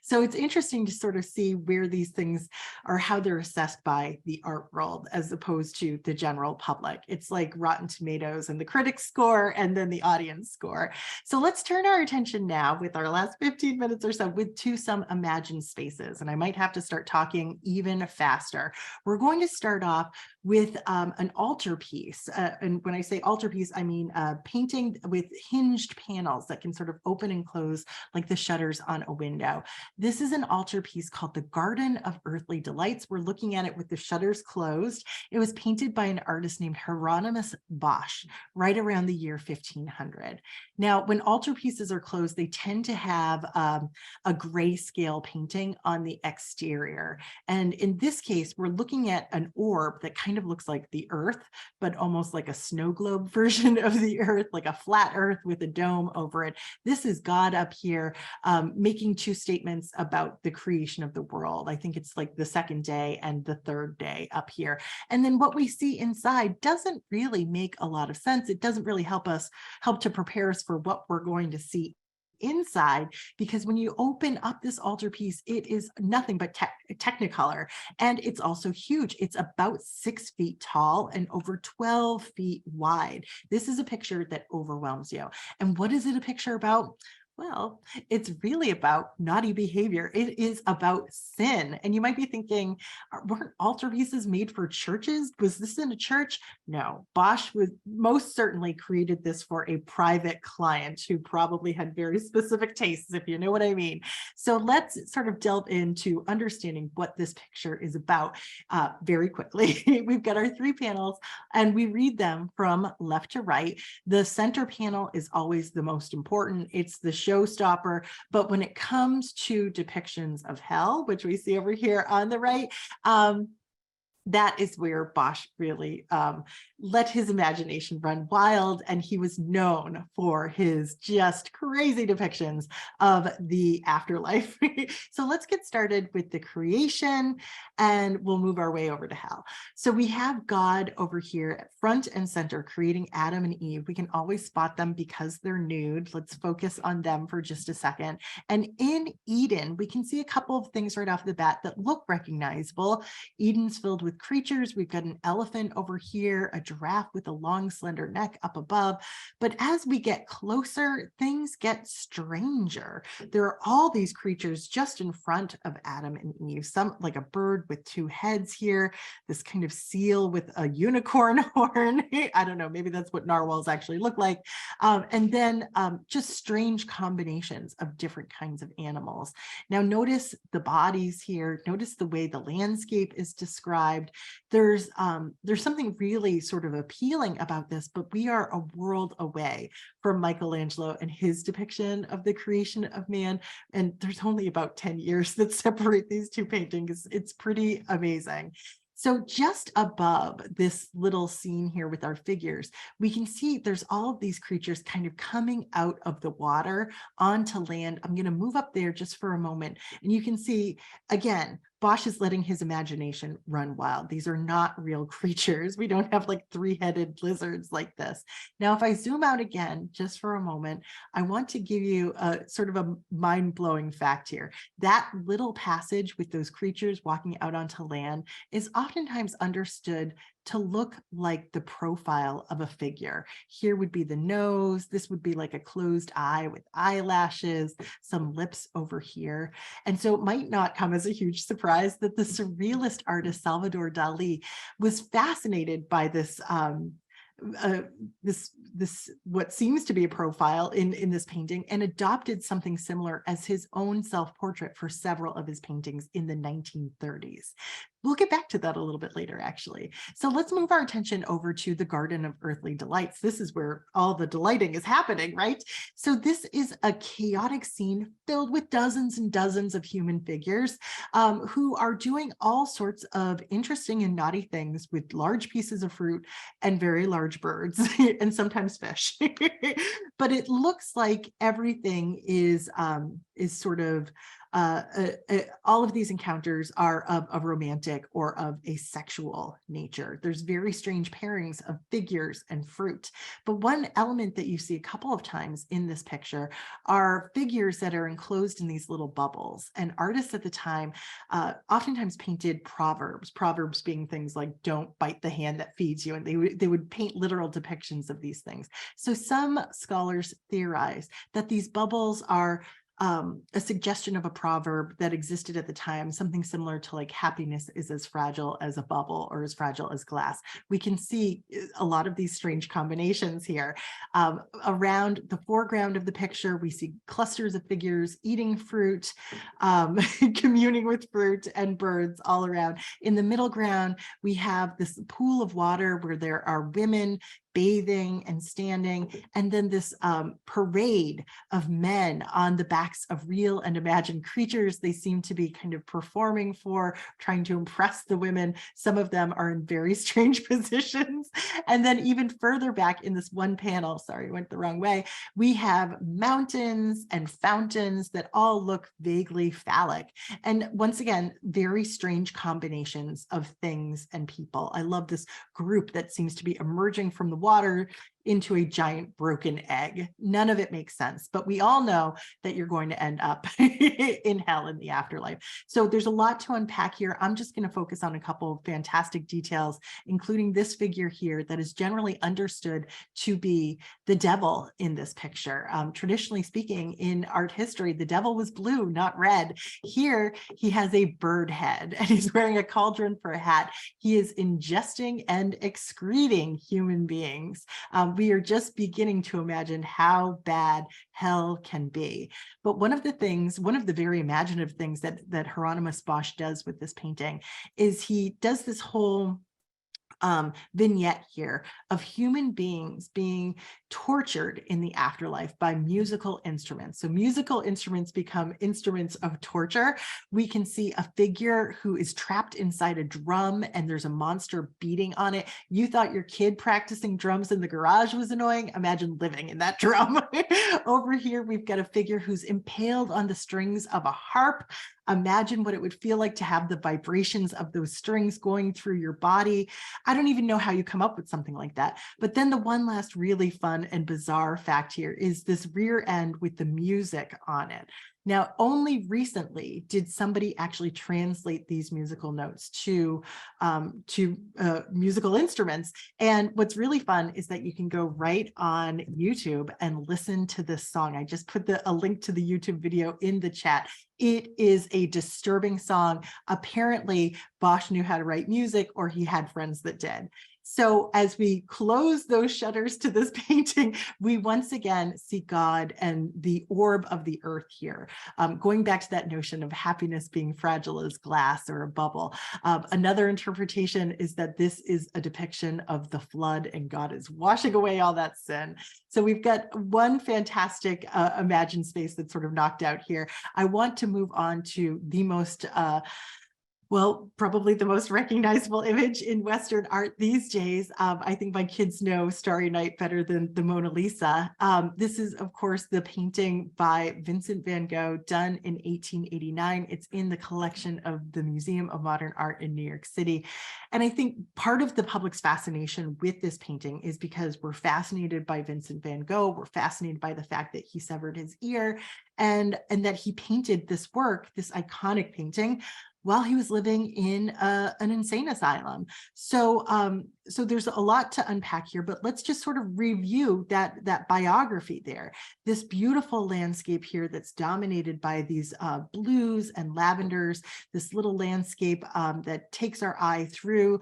Speaker 2: So it's interesting to sort of see where these things are, how they're assessed by the art world as opposed to the general public. It's like Rotten Tomatoes and the critics score and then the audience score. So let's turn our attention now with our last 15 minutes or so to some imagined spaces. And I might have to start talking even faster. We're going to start off with an altarpiece. And when I say altarpiece, I mean painting with hinged panels that can sort of open and close like the shutters on a window. This is an altarpiece called the Garden of Earthly Delights. We're looking at it with the shutters closed. It was painted by an artist named Hieronymus Bosch right around the year 1500. Now, when altarpieces are closed, they tend to have a grayscale painting on the exterior. And in this case, we're looking at an orb that kind of looks like the Earth, but almost like a snow globe version of the Earth, like a flat Earth with a dome over it. This is God up here making two statements about the creation of the world. I think it's like the second day and the third day up here. And then what we see inside doesn't really make a lot of sense. It doesn't really help to prepare us for what we're going to see inside, because when you open up this altarpiece, it is nothing but technicolor, and it's also huge. It's about 6 feet tall and over 12 feet wide. This is a picture that overwhelms you. And what is it a picture about? Well, it's really about naughty behavior. It is about sin. And you might be thinking, weren't altarpieces made for churches? Was this in a church? No, Bosch was most certainly created this for a private client who probably had very specific tastes, if you know what I mean. So let's sort of delve into understanding what this picture is about very quickly. We've got our three panels and we read them from left to right. The center panel is always the most important. It's the showstopper. But when it comes to depictions of hell, which we see over here on the right, that is where Bosch really let his imagination run wild, and he was known for his just crazy depictions of the afterlife. So let's get started with the creation, and we'll move our way over to hell. So we have God over here at front and center, creating Adam and Eve. We can always spot them because they're nude. Let's focus on them for just a second. And in Eden, we can see a couple of things right off the bat that look recognizable. Eden's filled with creatures. We've got an elephant over here, a giraffe with a long, slender neck up above. But as we get closer, things get stranger. There are all these creatures just in front of Adam and Eve, some like a bird with two heads here, this kind of seal with a unicorn horn. I don't know, maybe that's what narwhals actually look like. And then just strange combinations of different kinds of animals. Now notice the bodies here, notice the way the landscape is described. There's something really sort of appealing about this, but we are a world away from Michelangelo and his depiction of the creation of man. And there's only about 10 years that separate these two paintings. It's pretty amazing. So just above this little scene here with our figures, we can see there's all of these creatures kind of coming out of the water onto land. I'm going to move up there just for a moment. And you can see, again, Bosch is letting his imagination run wild. These are not real creatures. We don't have like three-headed lizards like this. Now, if I zoom out again, just for a moment, I want to give you a sort of a mind-blowing fact here. That little passage with those creatures walking out onto land is oftentimes understood to look like the profile of a figure. Here would be the nose. This would be like a closed eye with eyelashes, some lips over here. And so it might not come as a huge surprise that the surrealist artist Salvador Dali was fascinated by this this what seems to be a profile in this painting, and adopted something similar as his own self-portrait for several of his paintings in the 1930s. We'll get back to that a little bit later, actually. So let's move our attention over to the Garden of Earthly Delights. This is where all the delighting is happening, right? So this is a chaotic scene filled with dozens and dozens of human figures who are doing all sorts of interesting and naughty things with large pieces of fruit and very large birds and sometimes fish. But it looks like everything is sort of all of these encounters are of a romantic or of a sexual nature. There's very strange pairings of figures and fruit. But one element that you see a couple of times in this picture are figures that are enclosed in these little bubbles. And artists at the time oftentimes painted proverbs being things like "don't bite the hand that feeds you," and they would paint literal depictions of these things. So some scholars theorize that these bubbles are a suggestion of a proverb that existed at the time, something similar to like happiness is as fragile as a bubble or as fragile as glass. We can see a lot of these strange combinations here. Around the foreground of the picture, we see clusters of figures eating fruit, communing with fruit and birds all around. In the middle ground, we have this pool of water where there are women bathing and standing, and then this parade of men on the backs of real and imagined creatures. They seem to be kind of performing for, trying to impress the women. Some of them are in very strange positions. And then even further back in this one panel, sorry, went the wrong way, we have mountains and fountains that all look vaguely phallic. And once again, very strange combinations of things and people. I love this group that seems to be emerging from the water, into a giant broken egg. None of it makes sense, but we all know that you're going to end up in hell in the afterlife. So there's a lot to unpack here. I'm just going to focus on a couple of fantastic details, including this figure here that is generally understood to be the devil in this picture. Traditionally speaking, in art history, the devil was blue, not red. Here, he has a bird head and he's wearing a cauldron for a hat. He is ingesting and excreting human beings. We are just beginning to imagine how bad hell can be. But one of the very imaginative things that Hieronymus Bosch does with this painting is he does this whole vignette here of human beings being tortured in the afterlife by musical instruments. So musical instruments become instruments of torture. We can see a figure who is trapped inside a drum and there's a monster beating on it. You thought your kid practicing drums in the garage was annoying? Imagine living in that drum. Over here, we've got a figure who's impaled on the strings of a harp. Imagine what it would feel like to have the vibrations of those strings going through your body. I don't even know how you come up with something like that. But then the one last really fun and bizarre fact here is this rear end with the music on it. Now, only recently did somebody actually translate these musical notes to musical instruments. And what's really fun is that you can go right on YouTube and listen to this song. I just put a link to the YouTube video in the chat. It is a disturbing song. Apparently, Bosch knew how to write music, or he had friends that did. So as we close those shutters to this painting, we once again see God and the orb of the earth here. Going back to that notion of happiness being fragile as glass or a bubble. Another interpretation is that this is a depiction of the flood and God is washing away all that sin. So we've got one fantastic imagined space that's sort of knocked out here. I want to move on to the most probably the most recognizable image in Western art these days. I think my kids know Starry Night better than the Mona Lisa. This is, of course, the painting by Vincent van Gogh done in 1889. It's in the collection of the Museum of Modern Art in New York City. And I think part of the public's fascination with this painting is because we're fascinated by Vincent van Gogh. We're fascinated by the fact that he severed his ear and that he painted this work, this iconic painting, while he was living in an insane asylum. So there's a lot to unpack here, but let's just sort of review that biography there. This beautiful landscape here that's dominated by these blues and lavenders, this little landscape that takes our eye through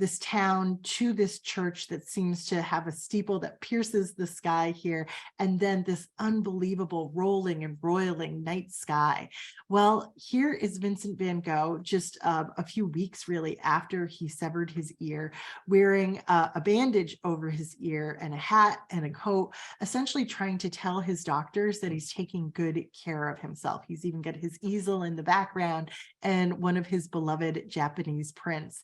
Speaker 2: this town to this church that seems to have a steeple that pierces the sky here, and then this unbelievable rolling and roiling night sky. Well, here is Vincent van Gogh just a few weeks really after he severed his ear, wearing a bandage over his ear and a hat and a coat, essentially trying to tell his doctors that he's taking good care of himself. He's even got his easel in the background and one of his beloved Japanese prints.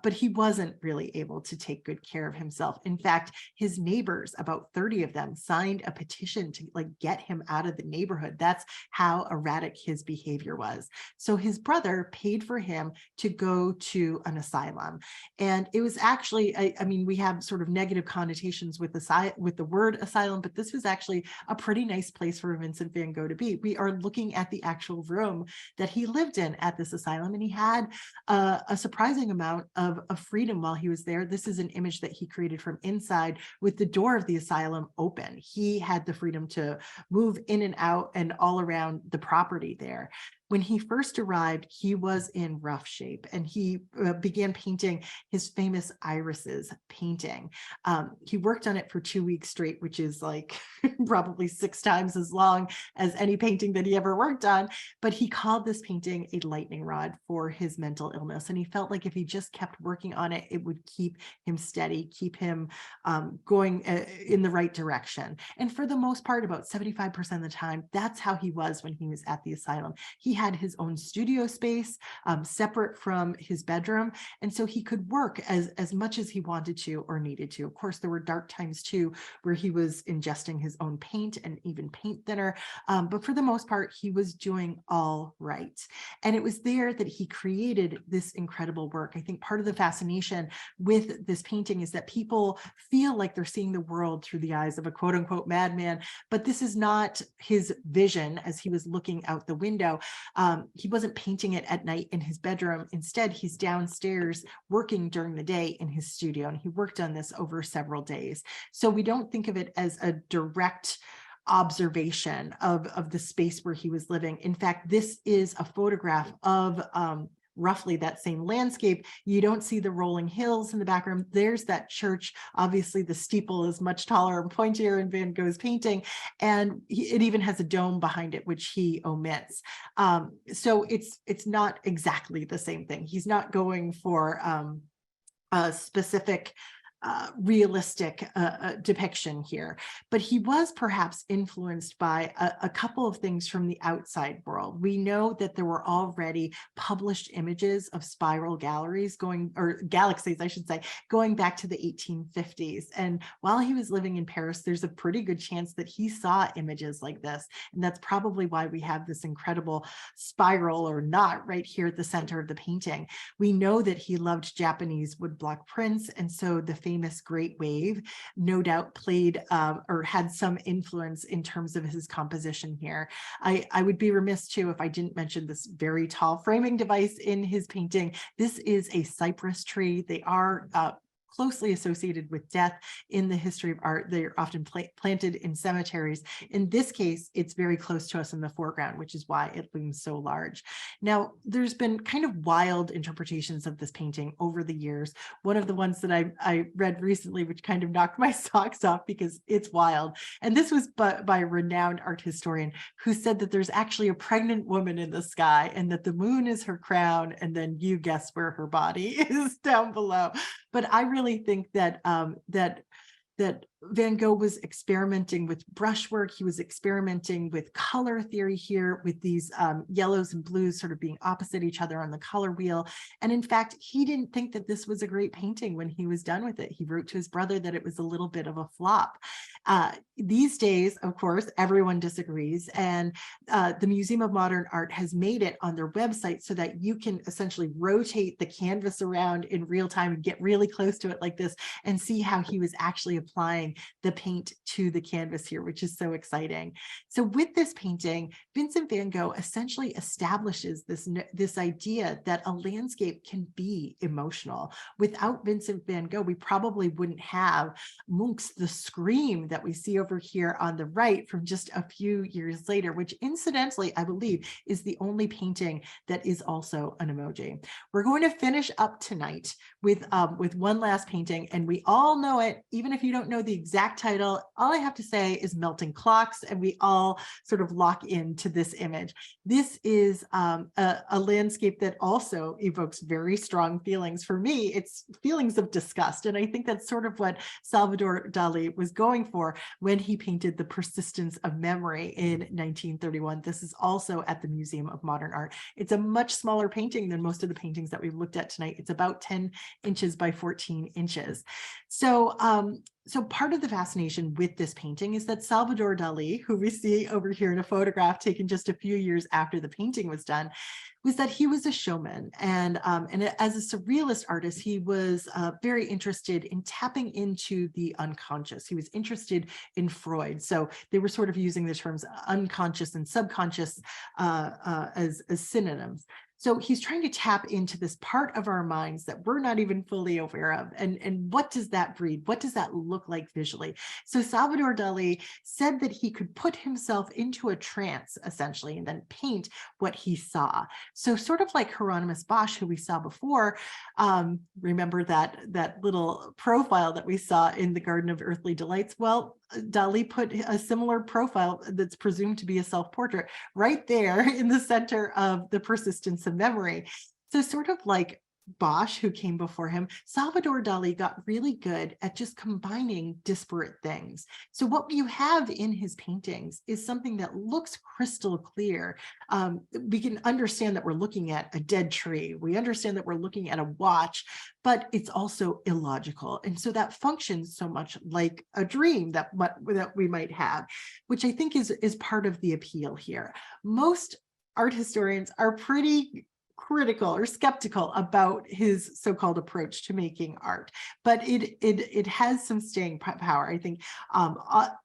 Speaker 2: But he wasn't really able to take good care of himself. In fact, his neighbors, about 30 of them, signed a petition to get him out of the neighborhood. That's how erratic his behavior was. So his brother paid for him to go to an asylum. And it was actually, I mean, we have sort of negative connotations with the word asylum, but this was actually a pretty nice place for Vincent van Gogh to be. We are looking at the actual room that he lived in at this asylum, and he had a surprising amount of freedom while he was there. This is an image that he created from inside with the door of the asylum open. He had the freedom to move in and out and all around the property there. When he first arrived, he was in rough shape, and he began painting his famous irises painting. He worked on it for 2 weeks straight, which is like probably 6 times as long as any painting that he ever worked on. But he called this painting a lightning rod for his mental illness. And he felt like if he just kept working on it, it would keep him steady, keep him going in the right direction. And for the most part, about 75% of the time, that's how he was when he was at the asylum. He had his own studio space separate from his bedroom. And so he could work as much as he wanted to or needed to. Of course, there were dark times too, where he was ingesting his own paint and even paint thinner. But for the most part, he was doing all right. And it was there that he created this incredible work. I think part of the fascination with this painting is that people feel like they're seeing the world through the eyes of a quote unquote madman, but this is not his vision as he was looking out the window. He wasn't painting it at night in his bedroom. Instead, he's downstairs working during the day in his studio, and he worked on this over several days. So we don't think of it as a direct observation of the space where he was living. In fact, this is a photograph of roughly that same landscape. You don't see the rolling hills in the background. There's that church. Obviously, the steeple is much taller and pointier in Van Gogh's painting, and it even has a dome behind it, which he omits. So it's not exactly the same thing. He's not going for a specific realistic depiction here, but he was perhaps influenced by a couple of things from the outside world. We know that there were already published images of spiral galleries or galaxies, I should say, going back to the 1850s. And while he was living in Paris, there's a pretty good chance that he saw images like this. And that's probably why we have this incredible spiral or knot right here at the center of the painting. We know that he loved Japanese woodblock prints, and so the famous Great Wave no doubt played or had some influence in terms of his composition here. I would be remiss too if I didn't mention this very tall framing device in his painting. This is a cypress tree. They are closely associated with death in the history of art. They're often planted in cemeteries. In this case, it's very close to us in the foreground, which is why it looms so large. Now, there's been kind of wild interpretations of this painting over the years. One of the ones that I read recently, which kind of knocked my socks off because it's wild. And this was by a renowned art historian who said that there's actually a pregnant woman in the sky and that the moon is her crown, and then you guess where her body is down below. But I really think that that Van Gogh was experimenting with brushwork. He was experimenting with color theory here, with these yellows and blues sort of being opposite each other on the color wheel. And in fact, he didn't think that this was a great painting when he was done with it. He wrote to his brother that it was a little bit of a flop. These days, of course, everyone disagrees. And the Museum of Modern Art has made it on their website so that you can essentially rotate the canvas around in real time and get really close to it like this and see how he was actually applying the paint to the canvas here, which is so exciting. So with this painting, Vincent van Gogh essentially establishes this idea that a landscape can be emotional. Without Vincent van Gogh, we probably wouldn't have Munch's The Scream that we see over here on the right from just a few years later, which incidentally, I believe, is the only painting that is also an emoji. We're going to finish up tonight with one last painting, and we all know it, even if you don't know the exact title. All I have to say is Melting Clocks, and we all sort of lock into this image. This is a landscape that also evokes very strong feelings. For me, it's feelings of disgust, and I think that's sort of what Salvador Dali was going for when he painted The Persistence of Memory in 1931. This is also at the Museum of Modern Art. It's a much smaller painting than most of the paintings that we've looked at tonight. It's about 10 inches by 14 inches. So part of the fascination with this painting is that Salvador Dali, who we see over here in a photograph taken just a few years after the painting was done, was that he was a showman. And as a surrealist artist, he was very interested in tapping into the unconscious. He was interested in Freud. So they were sort of using the terms unconscious and subconscious as synonyms. So he's trying to tap into this part of our minds that we're not even fully aware of. And what does that breed? What does that look like visually? So Salvador Dali said that he could put himself into a trance, essentially, and then paint what he saw. So sort of like Hieronymus Bosch, who we saw before, remember that little profile that we saw in the Garden of Earthly Delights? Well, Dali put a similar profile that's presumed to be a self-portrait right there in the center of The Persistence of Memory. So sort of like Bosch, who came before him, Salvador Dali got really good at just combining disparate things. So what you have in his paintings is something that looks crystal clear. We can understand that we're looking at a dead tree. We understand that we're looking at a watch, but it's also illogical. And so that functions so much like a dream that we might have, which I think is part of the appeal here. Most art historians are pretty critical or skeptical about his so-called approach to making art, but it has some staying power. I think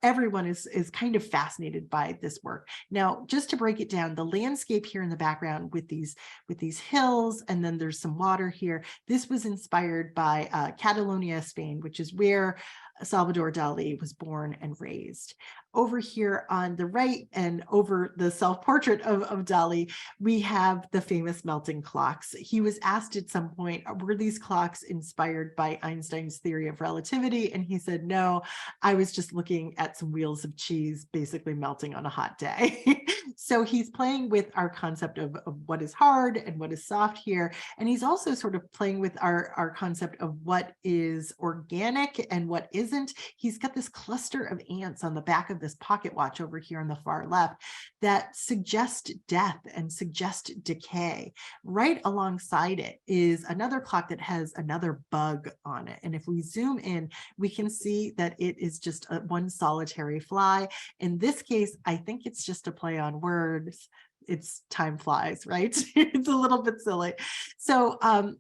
Speaker 2: everyone is kind of fascinated by this work. Now, just to break it down, the landscape here in the background with these hills, and then there's some water here. This was inspired by Catalonia, Spain, which is where Salvador Dali was born and raised. Over here on the right and over the self-portrait of Dali, we have the famous melting clocks. He was asked at some point, were these clocks inspired by Einstein's theory of relativity? And he said, no, I was just looking at some wheels of cheese basically melting on a hot day. So he's playing with our concept of what is hard and what is soft here. And he's also sort of playing with our concept of what is organic and what isn't. He's got this cluster of ants on the back of this pocket watch over here on the far left that suggest death and suggest decay. Right alongside it is another clock that has another bug on it. And if we zoom in, we can see that it is just one solitary fly. In this case, I think it's just a play on words. It's time flies, right? It's a little bit silly. So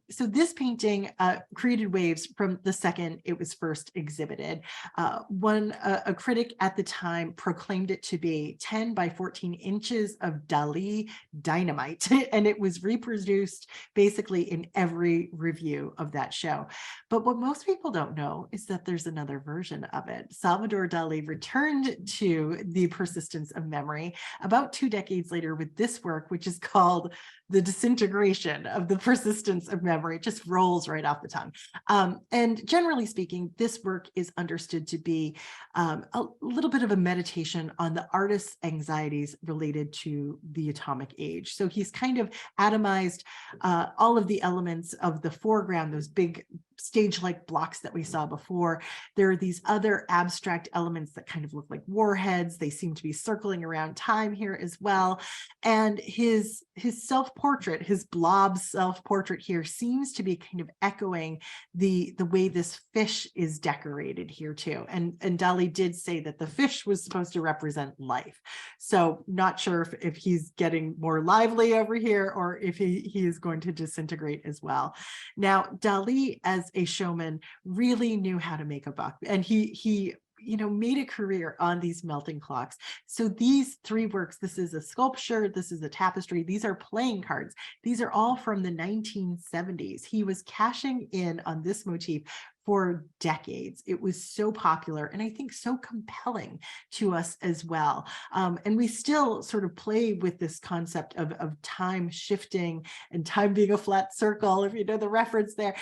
Speaker 2: this painting created waves from the second it was first exhibited. A critic at the time proclaimed it to be 10 by 14 inches of Dali dynamite, and it was reproduced basically in every review of that show. But what most people don't know is that there's another version of it. Salvador Dali returned to the persistence of memory about 2 decades later with this work, which is called The Disintegration of the Persistence of Memory. It just rolls right off the tongue. And generally speaking, this work is understood to be a little bit of a meditation on the artist's anxieties related to the atomic age. So he's kind of atomized all of the elements of the foreground, those big stage-like blocks that we saw before. There are these other abstract elements that kind of look like warheads. They seem to be circling around time here as well. And his self-portrait, his blob self-portrait here seems to be kind of echoing the way this fish is decorated here too. And Dali did say that the fish was supposed to represent life. So not sure if he's getting more lively over here or if he is going to disintegrate as well. Now, Dali as a showman really knew how to make a buck, and he made a career on these melting clocks. So these 3 works, this is a sculpture, this is a tapestry, these are playing cards. These are all from the 1970s. He was cashing in on this motif for decades. It was so popular and I think so compelling to us as well. And we still sort of play with this concept of time shifting and time being a flat circle, if you know the reference there,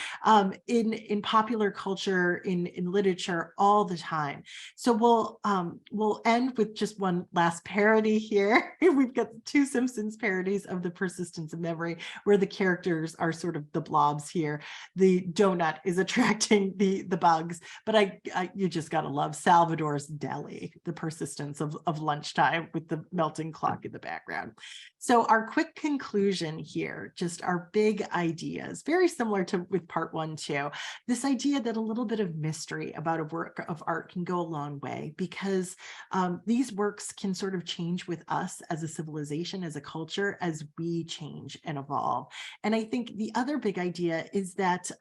Speaker 2: in popular culture, in literature all the time. So we'll end with just one last parody here. We've got 2 Simpsons parodies of The Persistence of Memory, where the characters are sort of the blobs here. The donut is attracting the bugs, but you just got to love Salvador's deli, the persistence of lunchtime with the melting clock in the background. So our quick conclusion here, just our big ideas, very similar to with part 1 too. This idea that a little bit of mystery about a work of art can go a long way, because these works can sort of change with us as a civilization, as a culture, as we change and evolve. And I think the other big idea is that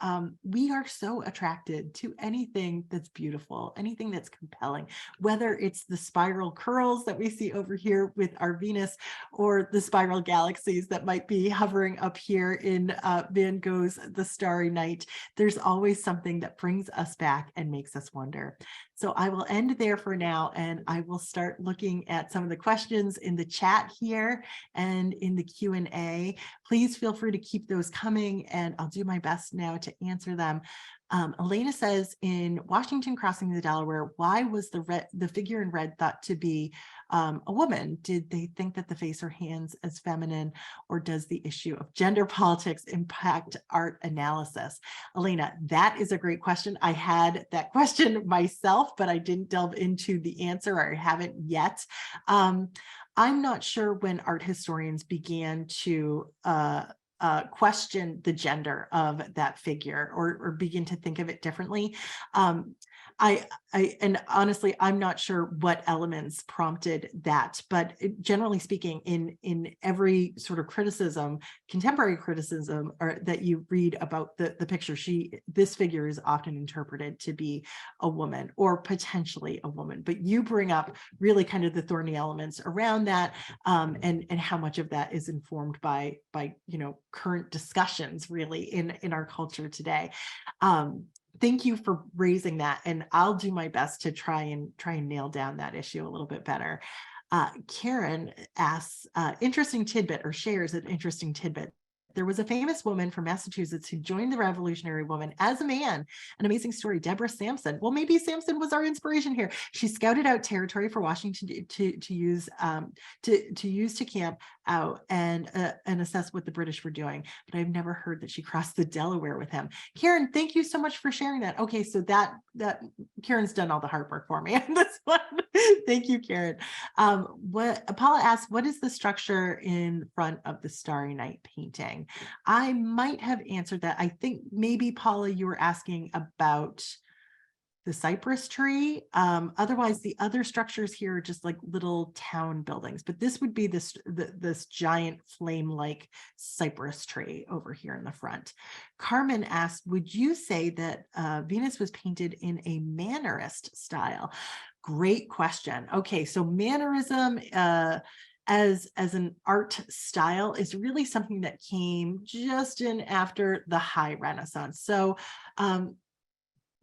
Speaker 2: we are so attracted to anything that's beautiful, anything that's compelling, whether it's the spiral curls that we see over here with our Venus, or the spiral galaxies that might be hovering up here in Van Gogh's The Starry Night. There's always something that brings us back and makes us wonder. So I will end there for now, and I will start looking at some of the questions in the chat here and in the Q&A. Please feel free to keep those coming, and I'll do my best now to answer them. Elena says, in Washington crossing the Delaware, why was the figure in red thought to be a woman? Did they think that the face or hands as feminine, or does the issue of gender politics impact art analysis? Elena, that is a great question. I had that question myself, but I didn't delve into the answer, or I haven't yet. I'm not sure when art historians began to question the gender of that figure, or begin to think of it differently. And honestly, I'm not sure what elements prompted that, but generally speaking, in every sort of criticism, contemporary criticism, or that you read about the picture, this figure is often interpreted to be a woman, or potentially a woman. But you bring up really kind of the thorny elements around that, and how much of that is informed by current discussions really in our culture today. Thank you for raising that, and I'll do my best to try and nail down that issue a little bit better. Karen asks, interesting tidbit, or shares an interesting tidbit. There was a famous woman from Massachusetts who joined the Revolutionary Woman as a man. An amazing story, Deborah Sampson. Well, maybe Sampson was our inspiration here. She scouted out territory for Washington to use to camp out and assess what the British were doing. But I've never heard that she crossed the Delaware with him. Karen, thank you so much for sharing that. Okay, so that Karen's done all the hard work for me on this one. Thank you, Karen. Paula asks, what is the structure in front of the Starry Night painting? I might have answered that. I think maybe, Paula, you were asking about the cypress tree. Otherwise, the other structures here are just like little town buildings, but this would be this giant flame-like cypress tree over here in the front. Carmen asked, would you say that Venus was painted in a Mannerist style? Great question. Okay, so Mannerism as an art style is really something that came just in after the High Renaissance. So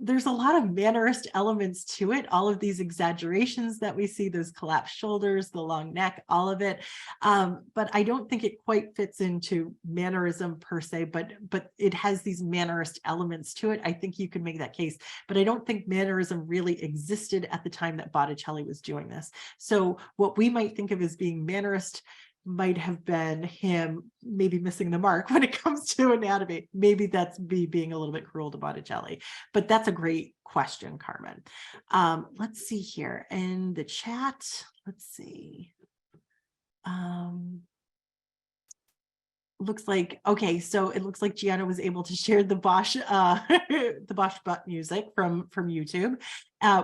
Speaker 2: there's a lot of Mannerist elements to it, all of these exaggerations that we see, those collapsed shoulders, the long neck, all of it. But I don't think it quite fits into Mannerism per se, but it has these Mannerist elements to it. I think you could make that case, but I don't think Mannerism really existed at the time that Botticelli was doing this. So what we might think of as being Mannerist might have been him maybe missing the mark when it comes to anatomy. Maybe that's me being a little bit cruel to Botticelli, but that's a great question, Carmen. Let's see here in the chat. Let's see. Looks like, okay, so it looks like Gianna was able to share the Bosch the Bosch butt music from YouTube,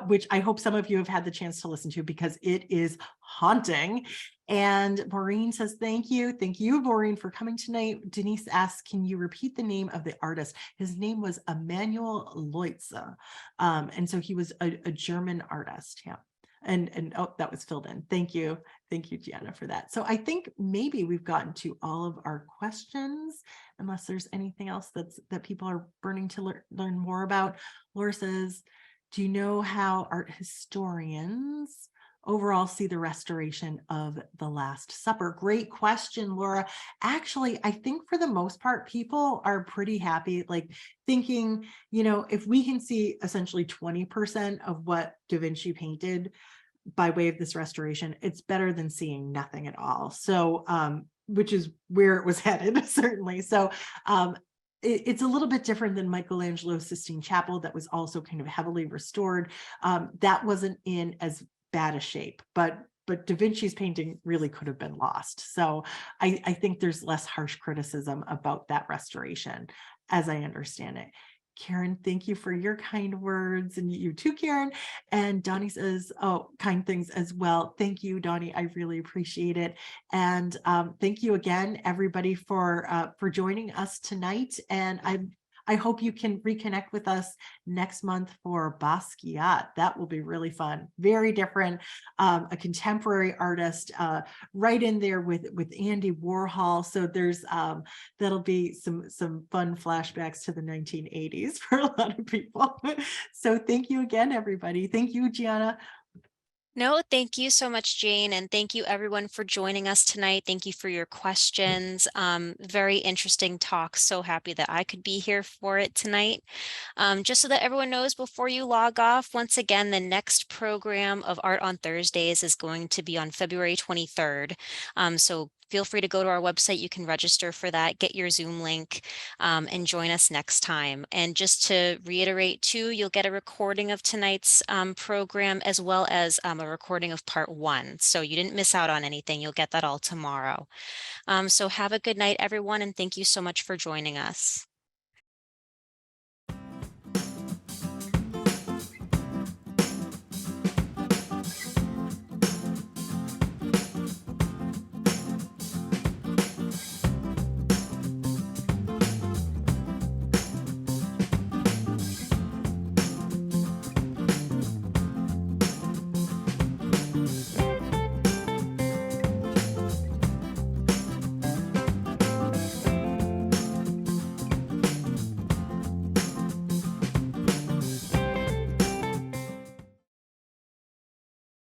Speaker 2: which I hope some of you have had the chance to listen to, because it is haunting. And Maureen says, thank you, Maureen, for coming tonight. Denise asks, can you repeat the name of the artist? His name was Emanuel Leutze, and so he was a German artist. Yeah. And oh, that was filled in. Thank you, Gianna, for that. So I think maybe we've gotten to all of our questions, unless there's anything else that people are burning to learn more about. Laura says, do you know how art historians overall see the restoration of The Last Supper? Great question, Laura. Actually, I think for the most part, people are pretty happy, like thinking, if we can see essentially 20% of what Da Vinci painted by way of this restoration, it's better than seeing nothing at all. So, which is where it was headed, certainly. So, it's a little bit different than Michelangelo's Sistine Chapel that was also kind of heavily restored. That wasn't in as bad a shape, but Da Vinci's painting really could have been lost. So I think there's less harsh criticism about that restoration, as I understand it. Karen, thank you for your kind words, and you too, Karen. And Donnie says, oh, kind things as well. Thank you, Donnie. I really appreciate it. And thank you again, everybody, for joining us tonight. And I hope you can reconnect with us next month for Basquiat. That will be really fun. Very different, a contemporary artist, right in there with Andy Warhol. So there's that'll be some fun flashbacks to the 1980s for a lot of people. So thank you again, everybody. Thank you, Gianna.
Speaker 1: No, thank you so much, Jane, and thank you everyone for joining us tonight. Thank you for your questions. Very interesting talk. So happy that I could be here for it tonight. Just so that everyone knows before you log off, once again, the next program of Art on Thursdays is going to be on February 23rd. So feel free to go to our website. You can register for that, get your Zoom link, and join us next time. And just to reiterate too, you'll get a recording of tonight's program as well as a recording of part one. So you didn't miss out on anything. You'll get that all tomorrow. So have a good night, everyone, and thank you so much for joining us.